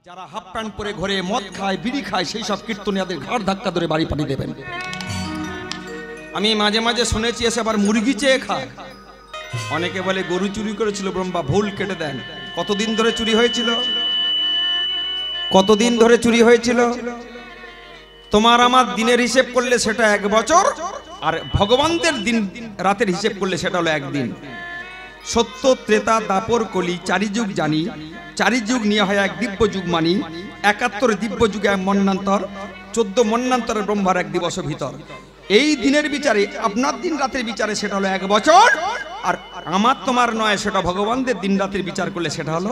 যারা half pant পরে ঘরে মদ খায় বিড়ি খায় সেই সব কীর্তনিয়াদের ঘাড় ধাক্কা ধরে বাড়ি পাঠিয়ে দেবেন। আমি মাঝে মাঝে শুনেছি এসে আবার মুরগি চেয়ে খায়। অনেকে বলে গরু চুরি করেছিল, ব্রহ্মা ভুল কেটে দেন। কতদিন ধরে চুরি হয়েছিল? কতদিন ধরে চুরি হয়েছিল? তোমার আমার দিনের হিসেব করলে সেটা 1 বছর, আর ভগবানদের দিন রাতের হিসেব করলে সেটা হলো 1 দিন। সত্য ত্রেতা দাপর কলি 4 যুগ জানি, 4 যুগ নিয়ে হয় 1 দিব্য যুগ মানি। 71 দিব্য যুগে 1 মন্বন্তর, 14 মন্বন্তরে ব্রহ্মার 1 দিবস ভিতর। এই দিনের বিচারে আপনার দিন রাতের বিচারে সেটা হলো 1 বছর, আর আমার তোমার নয়, সেটা ভগবানদের দিন রাতের বিচার করলে সেটা হলো।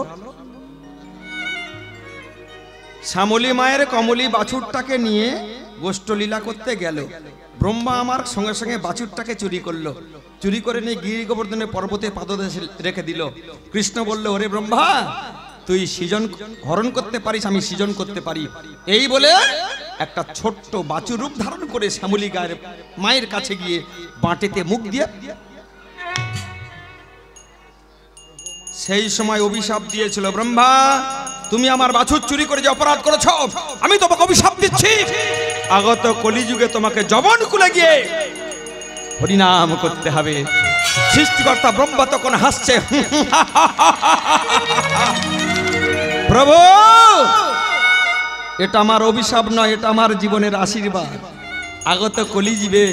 শ্যামলী মায়ের কমলী বাছুরটাকে নিয়ে গোষ্ঠলীলা করতে গেল। ব্রহ্মা আমার সঙ্গে সঙ্গে বাছুরটাকে চুরি করলো। চুরি করে নিয়ে গিরি গোবর্ধনের পর্বতে পাদদেশে রেখে দিল। কৃষ্ণ বলল, ওরে ব্রহ্মা, তুই সৃজন হরণ করতে পারিস, আমি সৃজন করতে পারি। এই বলে একটা ছোট্ট বাছুর রূপ ধারণ করে শ্যামলী গায়ের মায়ের কাছে গিয়ে বাঁটেতে মুখ দিয়ে সেই সময় অভিশাপ দিয়েছিল, ব্রহ্মা তুমি আমার বাছুর চুরি করে যে অপরাধ করেছ, আমি তোমাকে অভিশাপ দিচ্ছি, আগত কলিযুগে তোমাকে যবন কুলে গিয়ে হরিনাম করতে হবে। সৃষ্টিকর্তা ব্রহ্মা তখন হাসছে, প্রভু এটা আমার অভিশাপ নয়, এটা আমার জীবনের আশীর্বাদ। আগত কলিযুগে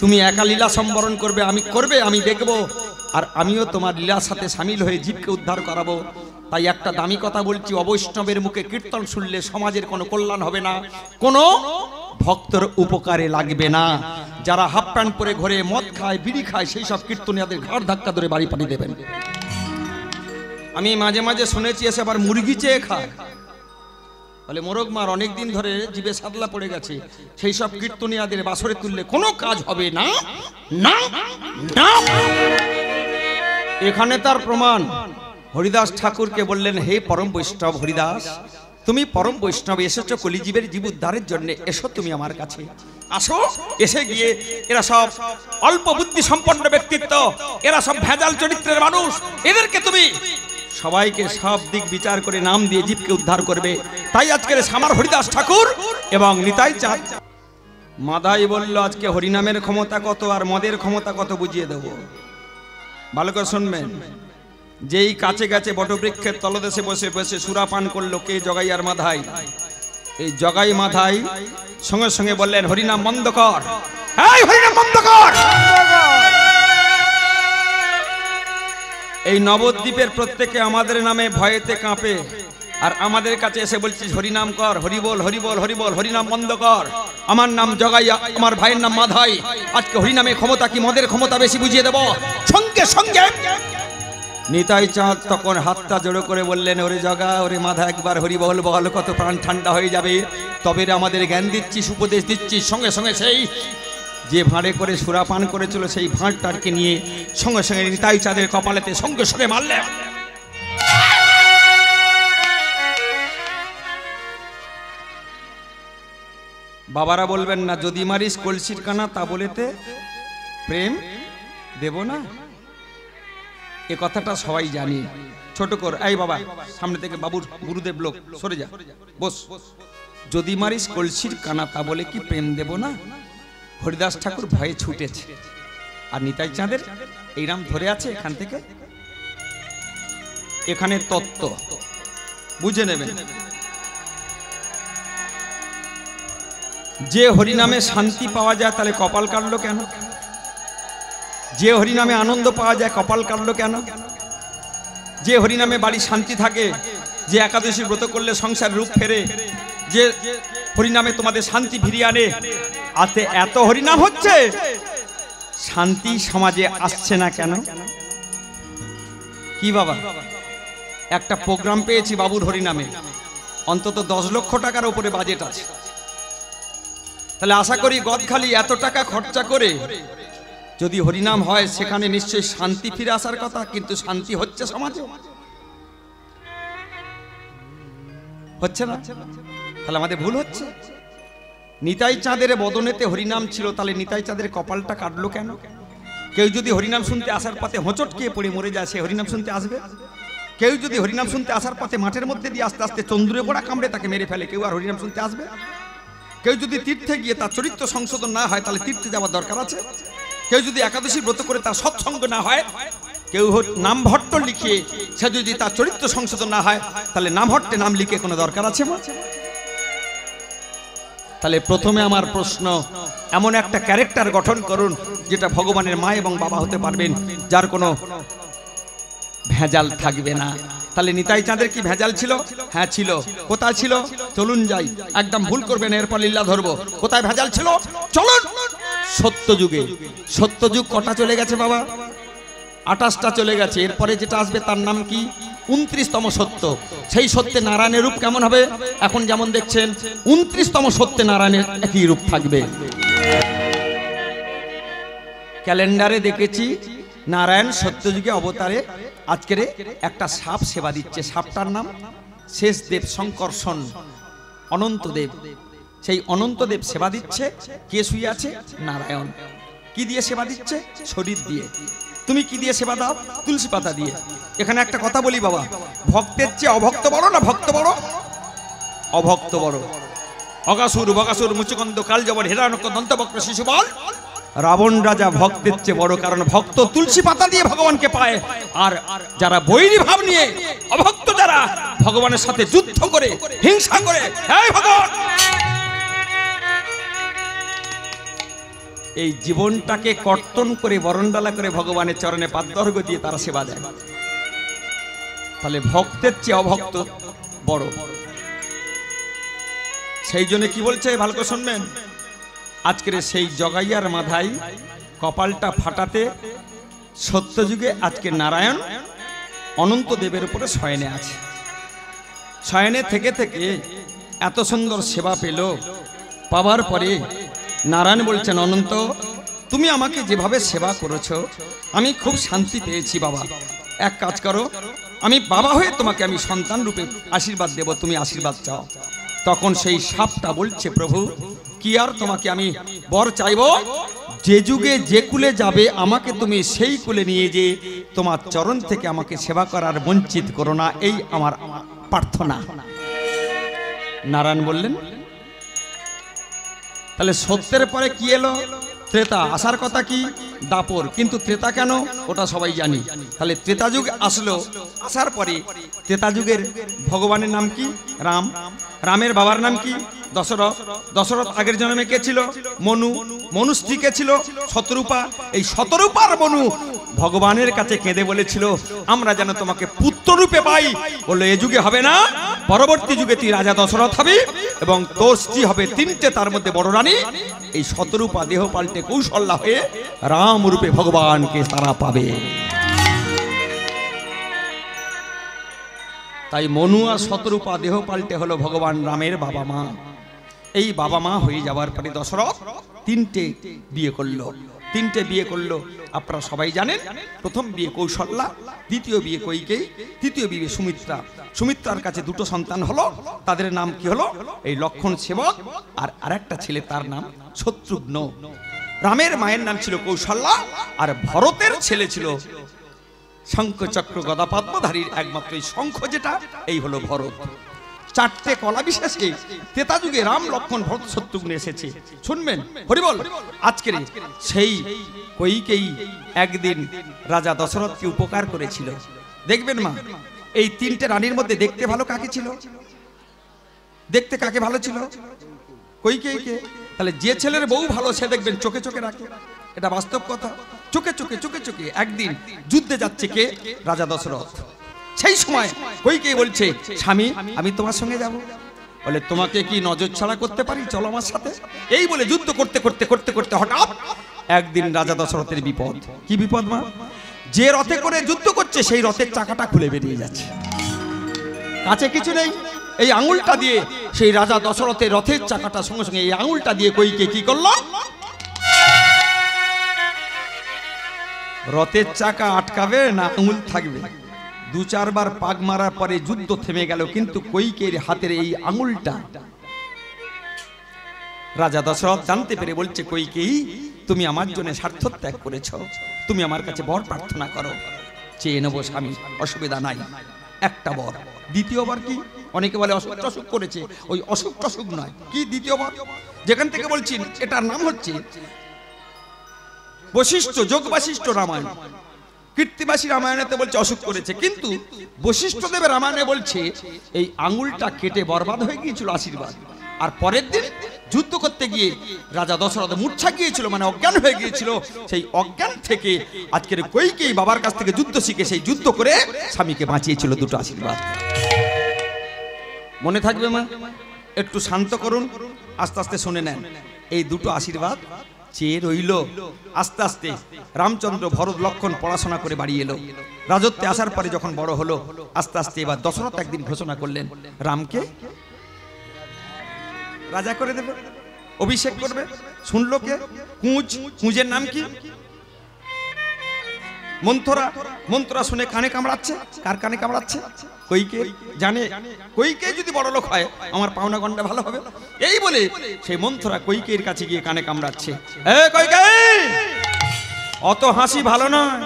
তুমি একা লীলা সম্বরণ করবে, আমি দেখব, আর আমিও তোমার লীলার সাথে সামিল হয়ে জীবকে উদ্ধার করাবো। তাই একটা দামি কথা বলছি, অবৈষ্ণবের মুখে কীর্তন শুনলে সমাজের কোনো কল্যাণ হবে না, কোনো ভক্তর উপকারে লাগবে না। যারা হাফ প্যান্ট পরে ঘরে মদ খায় বিড়ি খায় সেই সব কীর্তনিয়াদের ঘাড় ধাক্কা ধরে বাড়ি পাঠিয়ে দেবেন। আমি মাঝে মাঝে শুনেছি এসে আবার মুরগি চেয়ে খায়। বলে মোরগ মার অনেকদিন ধরে জিভে সাদলা পড়ে গেছে, সেই সব কীর্তনিয়াদের বাসরে তুললে কোনো কাজ হবে না। না না, এখানে তার প্রমাণ। হরিদাস ঠাকুরকে বললেন, হে পরম বৈষ্ণব হরিদাস, তুমি পরম বৈষ্ণব, এসেছো কলিজীবের জীব উদ্ধারের জন্য, এসো তুমি আমার কাছে আসো। এসে গিয়ে এরা সব অল্প বুদ্ধি সম্পন্ন ব্যক্তিত্ব, এরা সব ভেজাল চরিত্রের মানুষ, এদেরকে তুমি সবাইকে সব দিক বিচার করে নাম দিয়ে জীবকে উদ্ধার করবে। তাই আজকের আমার হরিদাস ঠাকুর এবং নিতাই চাঁদ মাদাই বলল, আজকে হরিনামের ক্ষমতা কত আর মদের ক্ষমতা কত বুঝিয়ে দেব। ভালো করে শুনবেন। যেই কাছে গেছে বটবৃক্ষের তলদেশে বসে বসে সুরাপান করলো কে? জগাই আর মাধাই। এই জগাই মাধাই সঙ্গে সঙ্গে বললেন, হরিনাম বন্ধ কর, এই হরিনাম বন্ধ কর। এই নবদ্বীপের প্রত্যেকে আমাদের নামে ভয়েতে কাঁপে, আর আমাদের কাছে এসে বলছিস হরিনাম কর, হরিবল হরিবল হরিবল, হরিনাম বন্ধ কর। আমার নাম জগাই, আমার ভাইয়ের নাম মাধাই। আজকে হরিনামের ক্ষমতা কি মদের ক্ষমতা বেশি বুঝিয়ে দেব। সঙ্গে সঙ্গে নিতাই চাঁদ তখন হাতটা জড়ো করে বললেন, ওরে জগা, ওরে মাধা, একবার হরিবল বল, কত প্রাণ ঠান্ডা হয়ে যাবে। তবে আমাদের জ্ঞান দিচ্ছিস, উপদেশ দিচ্ছিস। সঙ্গে সঙ্গে সেই যে ভাঁড়ে করে সুরাপান করেছিল সেই ভাঁড়টাকে নিয়ে সঙ্গে সঙ্গে নিতাই চাঁদের কপালেতে সঙ্গে সঙ্গে মারলেন। বাবারা বলবেন না, যদি মারিস কলসির কানা তা বলেতে প্রেম দেব না। এ কথাটা সবাই জানি। ছোট কর, এই বাবা সামনে থেকে, বাবুর গুরুদেব লোক সরে যা, বস। যদি মারিস কলসির কানা তা বলে কি প্রেম দেব না? হরিদাস ঠাকুর ভয়ে ছুটেছে, আর নিতাই চাঁদের এইরাম ধরে আছে। এখান থেকে এখানে তত্ত্ব বুঝে নেবেন। যে হরিনামে শান্তি পাওয়া যায় তাহলে কপাল কাটলো কেন? যে হরিনামে আনন্দ পাওয়া যায় কপাল কাটলো কেন? যে হরিনামে বাড়ি শান্তি থাকে, যে একাদশী ব্রত করলে সংসার রূপ ফেরে, যে হরিনামে তোমাদের শান্তি ফিরিয়ে আনে, আতে এত হরিনাম হচ্ছে, শান্তি সমাজে আসছে না কেন? কি বাবা, একটা প্রোগ্রাম পেয়েছি বাবুর হরিনামে, অন্তত 10 লক্ষ টাকার উপরে বাজেট আছে। তাহলে আশা করি গদখালি এত টাকা খরচা করে যদি হরিনাম হয় সেখানে নিশ্চয়ই শান্তি ফিরে আসার কথা, কিন্তু শান্তি হচ্ছে সমাজে? হচ্ছে না। তাহলে আমাদের ভুল হচ্ছে। নিতাই চাঁদের বদনেতে হরিনাম ছিল, তাহলে নিতাই চাঁদের কপালটা কাটলো কেন? কেউ যদি হরিনাম শুনতে আসার পথে হোঁচট খেয়ে পড়ে মরে যায়, সে হরিনাম শুনতে আসবে? কেউ যদি হরিনাম শুনতে আসার পথে মাঠের মধ্যে দিয়ে আস্তে আস্তে চন্দ্রে পোড়া কামড়ে তাকে মেরে ফেলে, কেউ আর হরিনাম শুনতে আসবে? কেউ যদি তীর্থে গিয়ে তার চরিত্র সংশোধন না হয় তাহলে তীর্থে যাওয়ার দরকার আছে? কেউ যদি একাদশী ব্রত করে তার সৎসঙ্গ না হয়, কেউ নামভট্ট লিখিয়ে সে যদি তার চরিত্র সংশোধন না হয় তাহলে নামভট্টে নাম লিখে কোনো দরকার আছে? তাহলে প্রথমে আমার প্রশ্ন, এমন একটা ক্যারেক্টার গঠন করুন যেটা ভগবানের মা এবং বাবা হতে পারবেন, যার কোনো ভেজাল থাকবে না। তাহলে নিতাই চাঁদের কি ভেজাল ছিল? হ্যাঁ ছিল। কোথায় ছিল? চলুন যাই, একদম ভুল করবেন, এরপর লীলা ধরবো। কোথায় ভেজাল ছিল? চলুন সত্যযুগে। সত্যযুগ কটা চলে গেছে বাবা? 28টা চলে গেছে। এরপরে যেটা আসবে তার নাম কি? 29তম সত্য। সেই সত্যে নারায়ণের রূপ কেমন হবে? এখন যেমন দেখছেন 29তম সত্যে নারায়ণের একই রূপ থাকবে। ক্যালেন্ডারে দেখেছি নারায়ণ সত্যযুগে অবতারে আজকের একটা সাপ সেবা দিচ্ছে। সাপটার নাম শেষদেব শঙ্কর্ষণ অনন্তদেব। সেই অনন্তদেব সেবা দিচ্ছে। কে শুয়ে আছে? নারায়ণ। কি দিয়ে সেবা দিচ্ছে? শরীর দিয়ে। তুমি কি দিয়ে সেবা দাও? তুলসী পাতা দিয়ে। এখানে একটা কথা বলি বাবা, ভক্তের চেয়ে অভক্ত বড় না ভক্ত বড়? অভক্ত বড়। অগাসুর বগাসুর মুচুকন্দ কালজবর হিরণ্যক দন্তবক্র শিশুপাল রাবণ রাজা ভক্তের চেয়ে বড়, কারণ ভক্ত তুলসী পাতা দিয়ে ভগবানকে পায়। আর যারা বৈরী ভাব নিয়ে অভক্ত, যারা ভগবানের সাথে যুদ্ধ করে হিংসা করে, হে ভগবান, এই জীবনটাকে কর্তন করে বরণডালা করে ভগবানের চরণে পাদর্ঘ দিয়ে তারা সেবা দেয়। তাহলে ভক্তের চেয়ে অভক্ত বড়। সেই জন্য কি বলছে ভালো করে শুনবেন, আজকের সেই জগাইয়ার মাথায় কপালটা ফাটাতে সত্যযুগে আজকে নারায়ণ অনন্ত দেবের উপরে শয়নে আছে। শয়নে থেকে থেকে এত সুন্দর সেবা পেল। পাওয়ার পরে নারায়ণ বলছেন, অনন্ত তুমি আমাকে যেভাবে সেবা করেছো আমি খুব শান্তি পেয়েছি বাবা। এক কাজ করো, আমি বাবা হয়ে তোমাকে আমি সন্তান রূপে আশীর্বাদ দেব, তুমি আশীর্বাদ চাও। তখন সেই সাপটা বলছে, প্রভু কি আর তোমাকে আমি বর চাইব? যে যুগে যে কুলে যাবে আমাকে তুমি সেই কুলে নিয়ে যে তোমার চরণ থেকে আমাকে সেবা করার বঞ্চিত করো না, এই আমার প্রার্থনা। নারায়ণ বললেন, তাহলে সত্যের পরে কি এলো? ত্রেতা। আসার কথা কি? দাপর। কিন্তু ত্রেতা কেন? ওটা সবাই জানি। তাহলে ত্রেতা যুগ আসলো। আসার পরে ত্রেতা যুগের ভগবানের নাম কি? রাম। রামের বাবার নাম কি? দশরথ। দশরথ আগের জন্মে কে ছিল? মনু। মনু স্ত্রী কে ছিল? শতরূপা। এই শতরূপার মনু ভগবানের কাছে কেঁদে বলেছিল, আমরা যেন তোমাকে পুত্ররূপে পাই। বললো, এ যুগে হবে না, পরবর্তী যুগে তুই রাজা দশরথ হবি এবং তোর স্ত্রী হবে 3টে, তার মধ্যে বড় রানী। এই শতরূপা দেহ পাল্টে কৌশল্যা হয়ে রাম রূপে ভগবানকে তারা পাবে। তাই মনু আর শতরূপা দেহ পাল্টে হলো ভগবান রামের বাবা মা। এই বাবা মা হয়ে যাওয়ার পরে দশরথ 3টে বিয়ে করলো। 3টে বিয়ে করলো আপনারা সবাই জানেন। প্রথম বিয়ে কৌশল্যা, দ্বিতীয় বিয়ে কৈকেয়ী, তৃতীয় বিয়ে সুমিত্রা। সুমিত্রার কাছে 2টো সন্তান হলো। তাদের নাম কি হলো? এই লক্ষণ সেবক আর আরেকটা ছেলে, তার নাম শত্রুঘ্ন। রামের মায়ের নাম ছিল কৌশল্যা আর ভরতের ছেলে ছিল শঙ্খ চক্র গদা পদ্মধারীর একমাত্র এই শঙ্খ, যেটা এই হলো ভরত। 4টে কলা বিশেষে ত্রেতা যুগে রাম লক্ষণ ভরত শত্রুঘ্ন এসেছে। শুনবেন হরিবল। আজকের সেই কৈকেয়ী একদিন রাজা দশরথকে উপকার করেছিল। দেখবেন মা, এই 3টে রানীর মধ্যে দেখতে ভালো কাকে ছিল? দেখতে কাকে ভালো ছিল? কৈকেয়ীকে। তাহলে যে ছেলের বউ ভালো সে দেখবেন চোখে চোখে রাখে, এটা বাস্তব কথা। চোখে চোখে চোখে চোখে একদিন যুদ্ধে যাচ্ছে কে? রাজা দশরথ। সেই সময় কৈকেয়ী বলছে, স্বামী আমি তোমার সঙ্গে যাব। বলে, তোমাকে কি নজর ছাড়া করতে পারি? চলো আমার সাথে। এই বলে যুদ্ধ করতে করতে করতে করতে হঠাৎ একদিন রাজা দশরথের বিপদ। কি বিপদ মা? যে রথে করে যুদ্ধ করছে সেই রথের চাকাটা খুলে বেরিয়ে যাচ্ছে। কাছে কিছু নেই, এই আঙুলটা দিয়ে সেই রাজা দশরথের রথের চাকাটা সঙ্গে সঙ্গে এই আঙুলটা দিয়ে কৈকেয়ী কি করলো? রথের চাকা আটকাবে না আঙুল থাকবে? 2-4 বার পাক মারার পরে যুদ্ধ থেমে গেল, কিন্তু কৈকেয়ীর হাতের এই আঙুলটা রাজা দশরথ জানতে পেরে বলছে, কৈকেয়ী তুমি আমার জন্য স্বার্থ ত্যাগ করেছ, তুমি আমার কাছে বর প্রার্থনা করো, চেয়ে নেবো স্বামী, অসুবিধা নাই। একটা বর। দ্বিতীয়বার কি? অনেকে বলে অসুখ টসুখ করেছে, ওই অসুখ টসুখ নয়, কি দ্বিতীয়বার যেখান থেকে বলছি এটার নাম হচ্ছে বশিষ্ঠ যোগ বাশিষ্ঠ রামায়ণ। কীর্তিবাসী রামায়ণেতে বলছে অসুখ করেছে, কিন্তু বশিষ্ঠ দেবের রামায়ণে বলছে এই আঙুলটা কেটে বরবাদ হয়ে গিয়েছিল আশীর্বাদ। আর পরের দিন যুদ্ধ করতে গিয়ে রাজা দশরথ মূর্ছা গিয়েছিল, মানে অজ্ঞান হয়ে গিয়েছিল। সেই অজ্ঞান থেকে আজকের কইকেয়ী বাবার কাছ থেকে যুদ্ধ শিখে সেই যুদ্ধ করে স্বামীকে বাঁচিয়েছিল দুটো আশীর্বাদ। মনে থাকবে মা? একটু শান্ত করুন, আস্তে আস্তে শুনে নেন। এই দুটো আশীর্বাদ চেয়ে রইল। আস্তে আস্তে রামচন্দ্র ভরত লক্ষণ পড়াশোনা করে বাড়ি এলো। রাজত্বে আসার পরে যখন বড় হলো, আস্তে আস্তে এবার দশরথ একদিন ঘোষণা করলেন রামকে রাজা করে দেবে, অভিষেক করবে। শুনলো কে? কুঁজের নাম কি? মন্থরা। মন্থরা শুনে কানে কামড়াচ্ছে। কার কানে কামড়াচ্ছে? কইকে। জানে কইকেয়ী যদি বড় লোক হয় আমার পাওনা গন্ডা ভালো হবে, এই বলে সেই মন্থরা কইকেয়ীর কাছে গিয়ে কানে কামড়াচ্ছে। কইকেয়ী, অত হাসি ভালো নয়,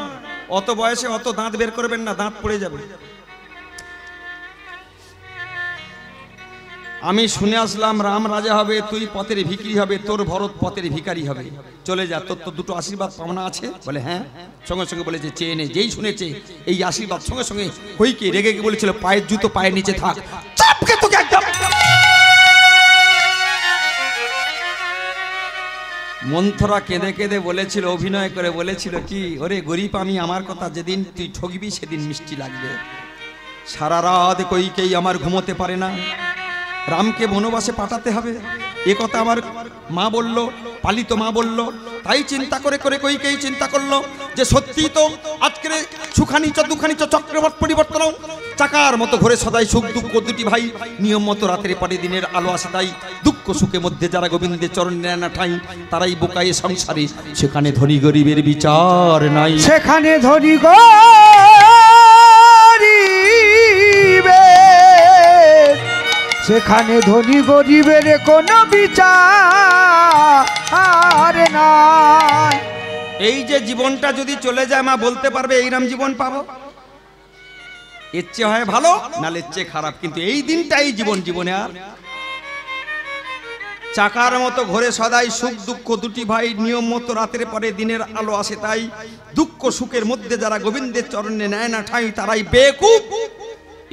অত বয়সে অত দাঁত বের করবেন না, দাঁত পড়ে যাবে। আমি শুনে আসলাম রাম রাজা হবে, তুই পথের ভিখারি হবে, তোর ভরত পথের ভিখারি হবে, চলে যা, তোর তো দুটো আশীর্বাদ পাওনা আছে। বলে হ্যাঁ। সঙ্গে সঙ্গে বলেছে চেয়ে নে। যেই শুনেছে এই আশীর্বাদ, সঙ্গে সঙ্গে কইকে রেগে গিয়ে বলেছিল পায়ের জুতো পায়ের নিচে থাক, চাপকে তোকে একদম। মন্থরা কেঁদে কেঁদে বলেছিল, অভিনয় করে বলেছিল কি, ওরে গরিব আমি, আমার কথা যেদিন তুই ঠকবি সেদিন মিষ্টি লাগবে। সারা রাত কইকেই আমার ঘুমোতে পারে না, রামকে বনবাসে পাঠাতে হবে, এ কথা আমার মা বলল, পালিত মা বলল। তাই চিন্তা করে করে কইকেই চিন্তা করলো যে সত্যি তো আজকের সুখানি দুখানি চক্রবর্ত পরিবর্তন, চাকার মতো ঘরে সদাই সুখ দুঃখ দুটি ভাই, নিয়ম মতো রাতের পরে দিনের আলো আসে, তাই দুঃখ সুখে মধ্যে যারা গোবিন্দের চরণ নেয় না ঠাঁই, তারাই বোকায়ে সংসারে, সেখানে ধনী গরিবের বিচার নাই, সেখানে ধনী সেখানে ধনী গরিবের কোনো বিচার নাই। এই যে জীবনটা যদি চলে যায় মা বলতে পারবে এইরকম জীবন পাবো? এর চেয়ে হয় ভালো, নালে এর চেয়ে খারাপ, কিন্তু এই দিনটাই জীবন। জীবনে আর চাকার মতো ঘরে সদাই সুখ দুঃখ দুটি ভাই, নিয়ম মতো রাতের পরে দিনের আলো আসে, তাই দুঃখ সুখের মধ্যে যারা গোবিন্দের চরণে নেয় না ঠাঁই, তারাই বেকুব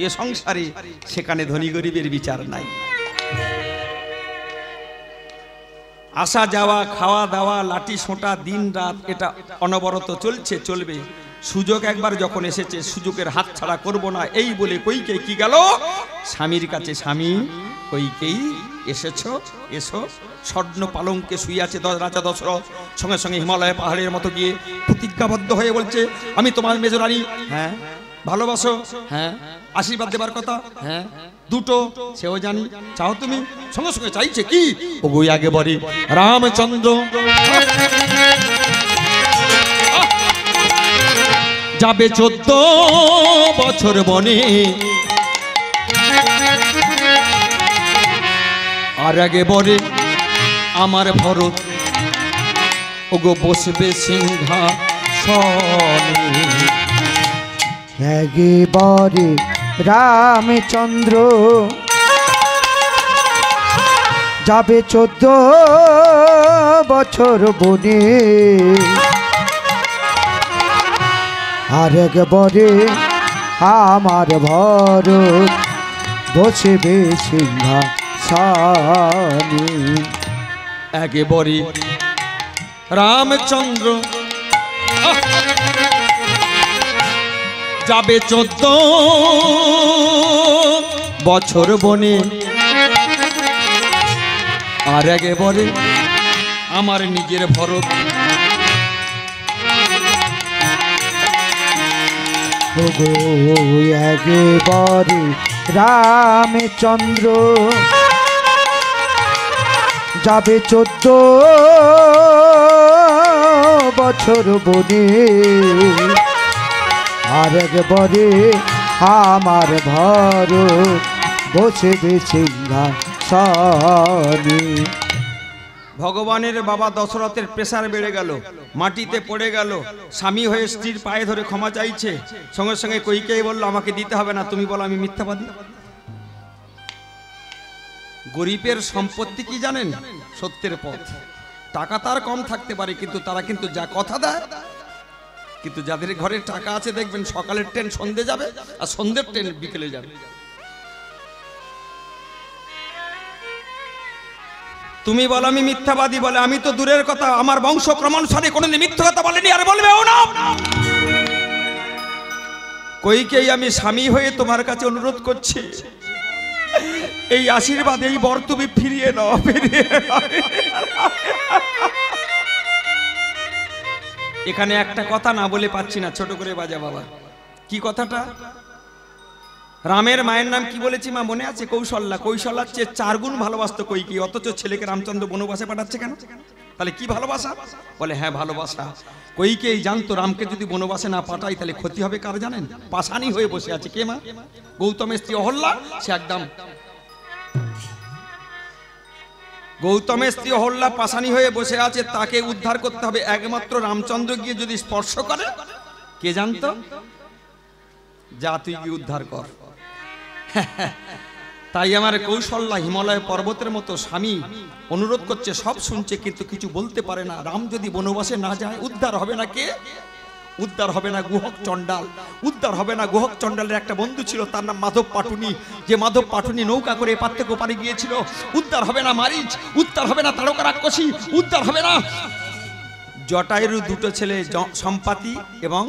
এ সংসারে, সেখানে ধনী গরিবের বিচার নাই। আসা যাওয়া, খাওয়া দাওয়া, লাঠি সোঁটা, দিন রাত এটা অনবরত চলছে, চলবে। সুযোগ একবার যখন এসেছে, সুযোগের হাত ছাড়া করব না, এই বলে কইকেয়ী কি গেল স্বামীর কাছে। স্বামী কইকেয়ী এসেছো, এসো। স্বর্ণ পালঙ্কে শুয়ে আছে রাজা দশরথ। সঙ্গে সঙ্গে হিমালয় পাহাড়ের মতো গিয়ে প্রতিজ্ঞাবদ্ধ হয়ে বলছে, আমি তোমার মেজরানী। হ্যাঁ। ভালোবাসো? হ্যাঁ। আশীর্বাদ দেবার কথা? হ্যাঁ। দুটো, সেও জানি। চাও তুমি? সঙ্গে সঙ্গে চাইছে কি, ওগোই আগে বলে রামচন্দ্র যাবে 14 বছর বনে, আর আগে বলে আমার ভরত ওগো বসবে সিংহাসনে। একেবারে রামচন্দ্র যাবে 14 বছর বনে, আর একবারে আমার ভরত বসবে সিংহাসনে। একেবারে রামচন্দ্র যাবে 14 বছর বনে, আর একেবারে আমার নিজের ভরত একেবারে রামচন্দ্র যাবে 14 বছর বনে, আর একবারে আমার ভরত বসবে সিংহাসনে। ভগবানের বাবা দশরথের প্রেসার বেড়ে গেল, মাটিতে পড়ে গেল, স্বামী হয়ে স্ত্রীর পায়ে ধরে ক্ষমা চাইছে, সঙ্গে সঙ্গে কইকেয়ী বলল আমাকে দিতে হবে না, তুমি বলো আমি মিথ্যাবাদী। গরিবের সম্পত্তি কি জানেন? সত্যের পথ। টাকা তার কম থাকতে পারে, কিন্তু তারা কিন্তু যা কথা দেয়, কিন্তু যাদের ঘরে টাকা আছে দেখবেন সকালের ট্রেন সন্ধে যাবে আর সন্ধ্যের ট্রেন বিকেলে যাবে। তুমি বলো আমি মিথ্যাবাদী, বলে আমি তো দূরের কথা, আমার বংশ ক্রমানুসারে কোনোদিন মিথ্যা কথা বলেনি, আর বলবেও না। কইকেই আমি স্বামী হয়ে তোমার কাছে অনুরোধ করছি, এই আশীর্বাদ, এই বর তুমি ফিরিয়ে নাও, ফিরিয়ে নাও। এখানে একটা কথা না বলে পাচ্ছি না, ছোট করে বাজা বাবা। কি কথাটা? রামের মায়ের নাম কি বলেছি মা মনে আছে? কৌশল্যা। কৌশল্যার চেয়ে 4 গুণ ভালোবাসতো কইকেয়ী, অথচ ছেলেকে রামচন্দ্র বনবাসে পাঠাচ্ছে কেন? তাহলে কি ভালোবাসা? বলে হ্যাঁ ভালোবাসা। কইকেয়ী জানতো রামকে যদি বনবাসে না পাঠাই তাহলে ক্ষতি হবে কার জানেন? পাশানি হয়ে বসে আছে কে মা? গৌতমের স্ত্রী অহল্যা। সে একদম গৌতমের স্ত্রী অহল্যা পাশানি হয়ে বসে আছে, তাকে উদ্ধার করতে হবে। একমাত্র রামচন্দ্র গিয়ে যদি স্পর্শ করে, কে জানতো? যা তুই গিয়ে উদ্ধার কর। তাই আমার কৌশল্যা হিমালয় পর্বতের মতো স্বামী অনুরোধ করছে, সব শুনছে কিন্তু কিছু বলতে পারে না। রাম যদি বনবাসে না যায় উদ্ধার হবে না কে? উদ্ধার হবে না গুহক চণ্ডাল, উদ্ধার হবে না। গুহক চণ্ডালের একটা বন্ধু ছিল, তার নাম মাধব পাটুনি, যে মাধব পাটুনি নৌকা করে এপার থেকে ওপারে গিয়েছিল। উদ্ধার হবে না মারিচ, উদ্ধার হবে না তারকা রাক্ষসী, উদ্ধার হবে না জটায়ুর 2টো ছেলে সম্পাতি এবং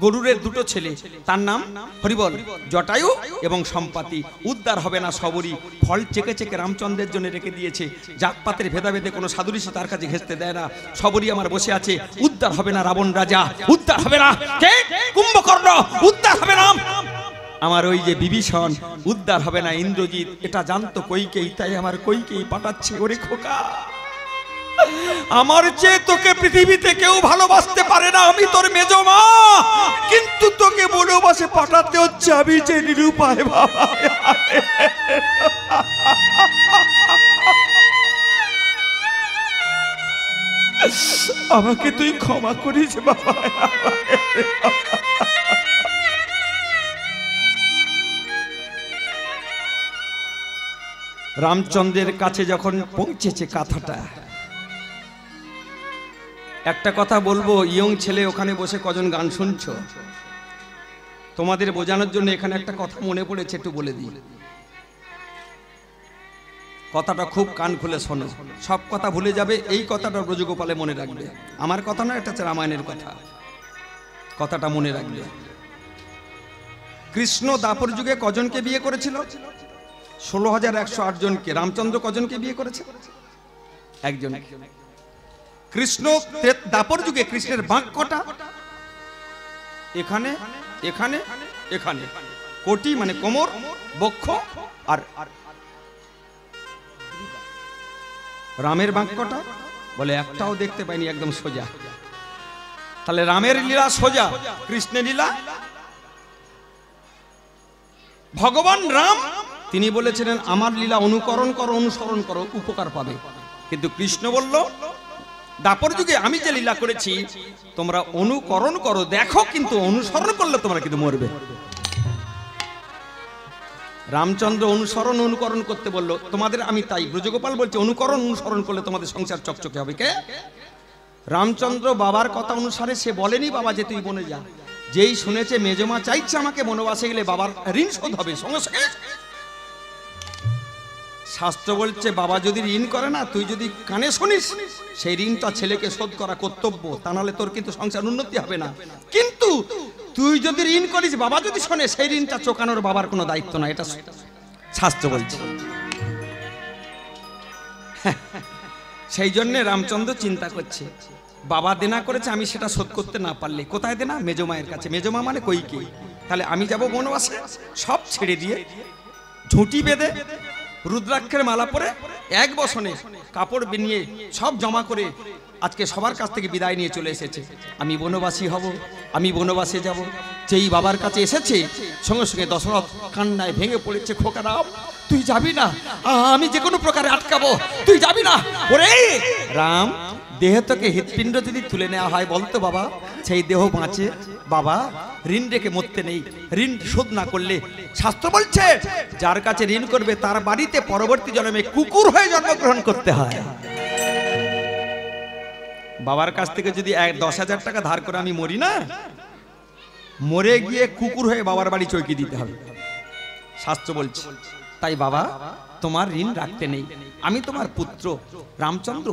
গরুরের 2টো ছেলে, তার নাম হরিবল, জটায়ু এবং সম্পাতি। উদ্ধার হবে না সবরই। ফল চেকে চেকে রামচন্দ্রের জন্য রেখে দিয়েছে, জাতপাতের ভেদাভেদে কোনো সাধু ঋষি তার কাছে ঘেঁচতে দেয় না। সবরই আমার বসে আছে। উদ্ধার হবে না রাবণ রাজা, উদ্ধার হবে না কে? কুম্ভকর্ণ, উদ্ধার হবে না আমার ওই যে বিভীষণ, উদ্ধার হবে না ইন্দ্রজিৎ। এটা জানতো কইকেয়ী, তাই আমার কইকেয়ী পাঠাচ্ছে। ওরে খোকা, আমার চেয়ে তোকে পৃথিবীতে কেউ ভালোবাসতে পারে না, আমি তোর মেজ মা, কিন্তু তোকে বনবাসে পাঠাতে হচ্ছে আমি যে নিরুপায় বাবা। আমাকে তুই ক্ষমা করিস বাবা। রামচন্দ্রের কাছে যখন পৌঁছেছে কথাটা, একটা কথা বলবো, ইয়ং ছেলে ওখানে বসে কজন গান শুনছো, তোমাদের বোঝানোর জন্য এখানে একটা কথা মনে পড়েছে, একটু বলে দিই। কথাটা খুব কান খুলে শোনো, সব কথা ভুলে যাবে, এই কথাটা ব্রজগোপালে মনে রাখবে। আমার কথা না, এটা হচ্ছে রামায়ণের কথা, কথাটা মনে রাখবে। কৃষ্ণ দাপর যুগে কজনকে বিয়ে করেছিল? 16,108 জনকে। রামচন্দ্র কজনকে বিয়ে করেছে? একজন। কৃষ্ণ দাপর যুগে কৃষ্ণের বাঁক কটা? এখানে, এখানে, এখানে। কোটি মানে কোমর, বক্ষ আর রামের বাঁক কটা? বলে একটাও দেখতে পাইনি, একদম সোজা। তাহলে রামের লীলা সোজা, কৃষ্ণের লীলা। ভগবান রাম তিনি বলেছিলেন আমার লীলা অনুকরণ করো, অনুসরণ করো, উপকার পাবে। কিন্তু কৃষ্ণ বলল দাপর যুগে আমি যে লীলা করেছি তোমরা অনুকরণ করো, দেখো, কিন্তু অনুসরণ করলে তোমরা কিন্তু মরবে। রামচন্দ্র অনুসরণ অনুকরণ করতে বললো, তোমাদের আমি তাই ব্রজগোপাল বলছে অনুকরণ অনুসরণ করলে তোমাদের সংসার চকচকে হবে। কে? রামচন্দ্র বাবার কথা অনুসারে সে বলেনি বাবা যে তুই বনে যা, যেই শুনেছে মেজমা চাইছে আমাকে বনবাসে গেলে বাবার ঋণ শোধ হবে, সঙ্গে সঙ্গে শাস্ত্র বলছে বাবা যদি ঋণ করে না, তুই যদি কানে শুনিস সেই ঋণটা ছেলেকে শোধ করা কর্তব্য, তা নাহলে তোর কিন্তু সংসার উন্নতি হবে না। কিন্তু তুই যদি ঋণ করিস, বাবা যদি শোনে, সেই ঋণটা চোকানোর বাবার কোনো দায়িত্ব না, এটা শাস্ত্র বলছে। সেই জন্য রামচন্দ্র চিন্তা করছে বাবা দেনা করেছে, আমি সেটা শোধ করতে না পারলে, কোথায় দেনা? মেজমায়ের কাছে। মেজমা মানে কইকেয়ী। তাহলে আমি যাব বনবাসে, সব ছেড়ে দিয়ে ঝুঁটি বেঁধে রুদ্রাক্ষের মালা পরে এক বসনে কাপড় নিয়ে সব জমা করে আজকে সবার কাছ থেকে বিদায় নিয়ে চলে এসেছে। আমি বনবাসী হব, আমি বনবাসে যাব। যেই বাবার কাছে এসেছে সঙ্গে সঙ্গে দশরথ কান্নায় ভেঙে পড়েছে, খোকা রাম তুই যাবি না, আমি যে কোনো প্রকারে আটকাবো, তুই যাবি না। ওরে রাম, দেহ থেকে হৃৎপিণ্ড যদি তুলে নেওয়া হয় বলতো বাবা, সেই দেহ বাঁচে? বাবা, ঋণ রেখে মরতে নেই, ঋণ শোধ না করলে শাস্ত্র বলছে যার কাছে ঋণ করবে তার বাড়িতে পরবর্তী জন্মে কুকুর হয়ে জন্মগ্রহণ করতে হয়। বাবার কাছ থেকে যদি 10,000 টাকা ধার করে আমি মরি না, মরে গিয়ে কুকুর হয়ে বাবার বাড়ি চৌকি দিতে হবে, শাস্ত্র বলছে। তাই বাবা, তোমার ঋণ রাখতে নেই, আমি তোমার পুত্র রামচন্দ্র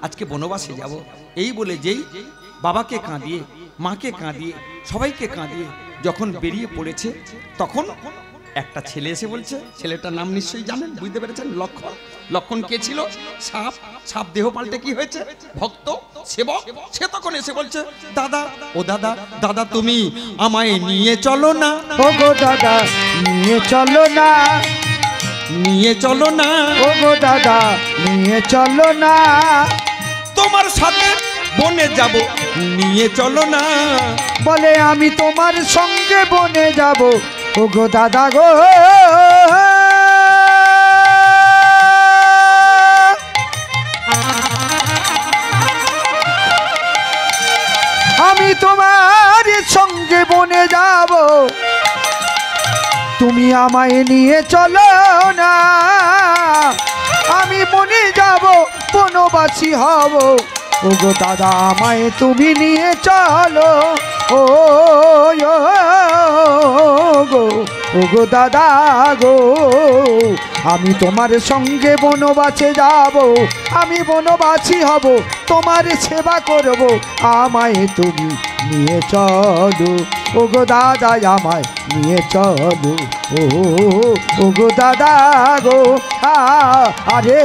আজকে বনবাসে যাব। এই বলে যেই বাবাকে কাঁদিয়ে, মাকে কাঁদিয়ে, সবাইকে কাঁদিয়ে যখন বেরিয়ে পড়েছে, তখন একটা ছেলে এসে বলছে, ছেলেটার নাম নিশ্চয়ই জানেন, বুঝতে পেরেছেন, লক্ষণ। লক্ষণ কে ছিল? সাপ। সাপ দেহ পাল্টে কি হয়েছে? ভক্ত, সেবক। সে তখন এসে বলছে, দাদা, ও দাদা, দাদা তুমি আমায় নিয়ে চলো না। ও গো দাদা নিয়ে চলো না, নিয়ে চলো না, ও গো দাদা নিয়ে চলো না, তোমার সাথে বনে যাব, নিয়ে চলো না। বলে আমি তোমার সঙ্গে বনে যাব, ও গো দাদা গো। আমি তোমার সঙ্গে বনে যাব, তুমি আমায় নিয়ে চলো না। আমি বনে যাব, বনবাসী হব, ও গো দাদা আমায় তুমি নিয়ে চলো। ও গো, ও গো দাদা গো, আমি তোমার সঙ্গে বনবাসে যাব, আমি বনবাসী হব, তোমার সেবা করব, আমায় তুমি নিয়ে চলো। ও গো দাদা আমায় নিয়ে চলো, ও গো দাদা গো। আরে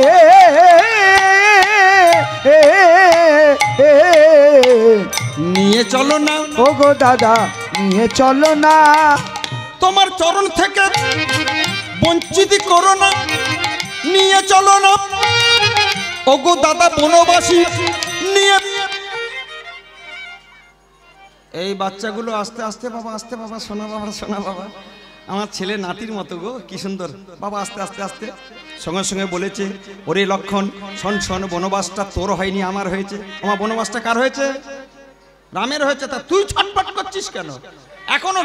নিয়ে চলো না, ও গো দাদা নিয়ে চলো না, তোমার চরণ থেকে বঞ্চিত করো না, নিয়ে চলো না, ও গো দাদা বনবাসী নিয়ে। এই বাচ্চাগুলো আস্তে আস্তে বাবা, আস্তে বাবা, শোনা বাবা, শোনা বাবা, আমার ছেলে নাতির মতো গো, কি সুন্দর বাবা, আস্তে আস্তে আস্তে। সঙ্গে সঙ্গে বলেছে, ওরে লক্ষণ শোন শোন, বনবাসটা তোর হয়নি, আমার হয়েছে। আমার বনবাসটা কার হয়েছে? রামের হয়েছে। তা তুই ছটফট করছিস কেন? এখনো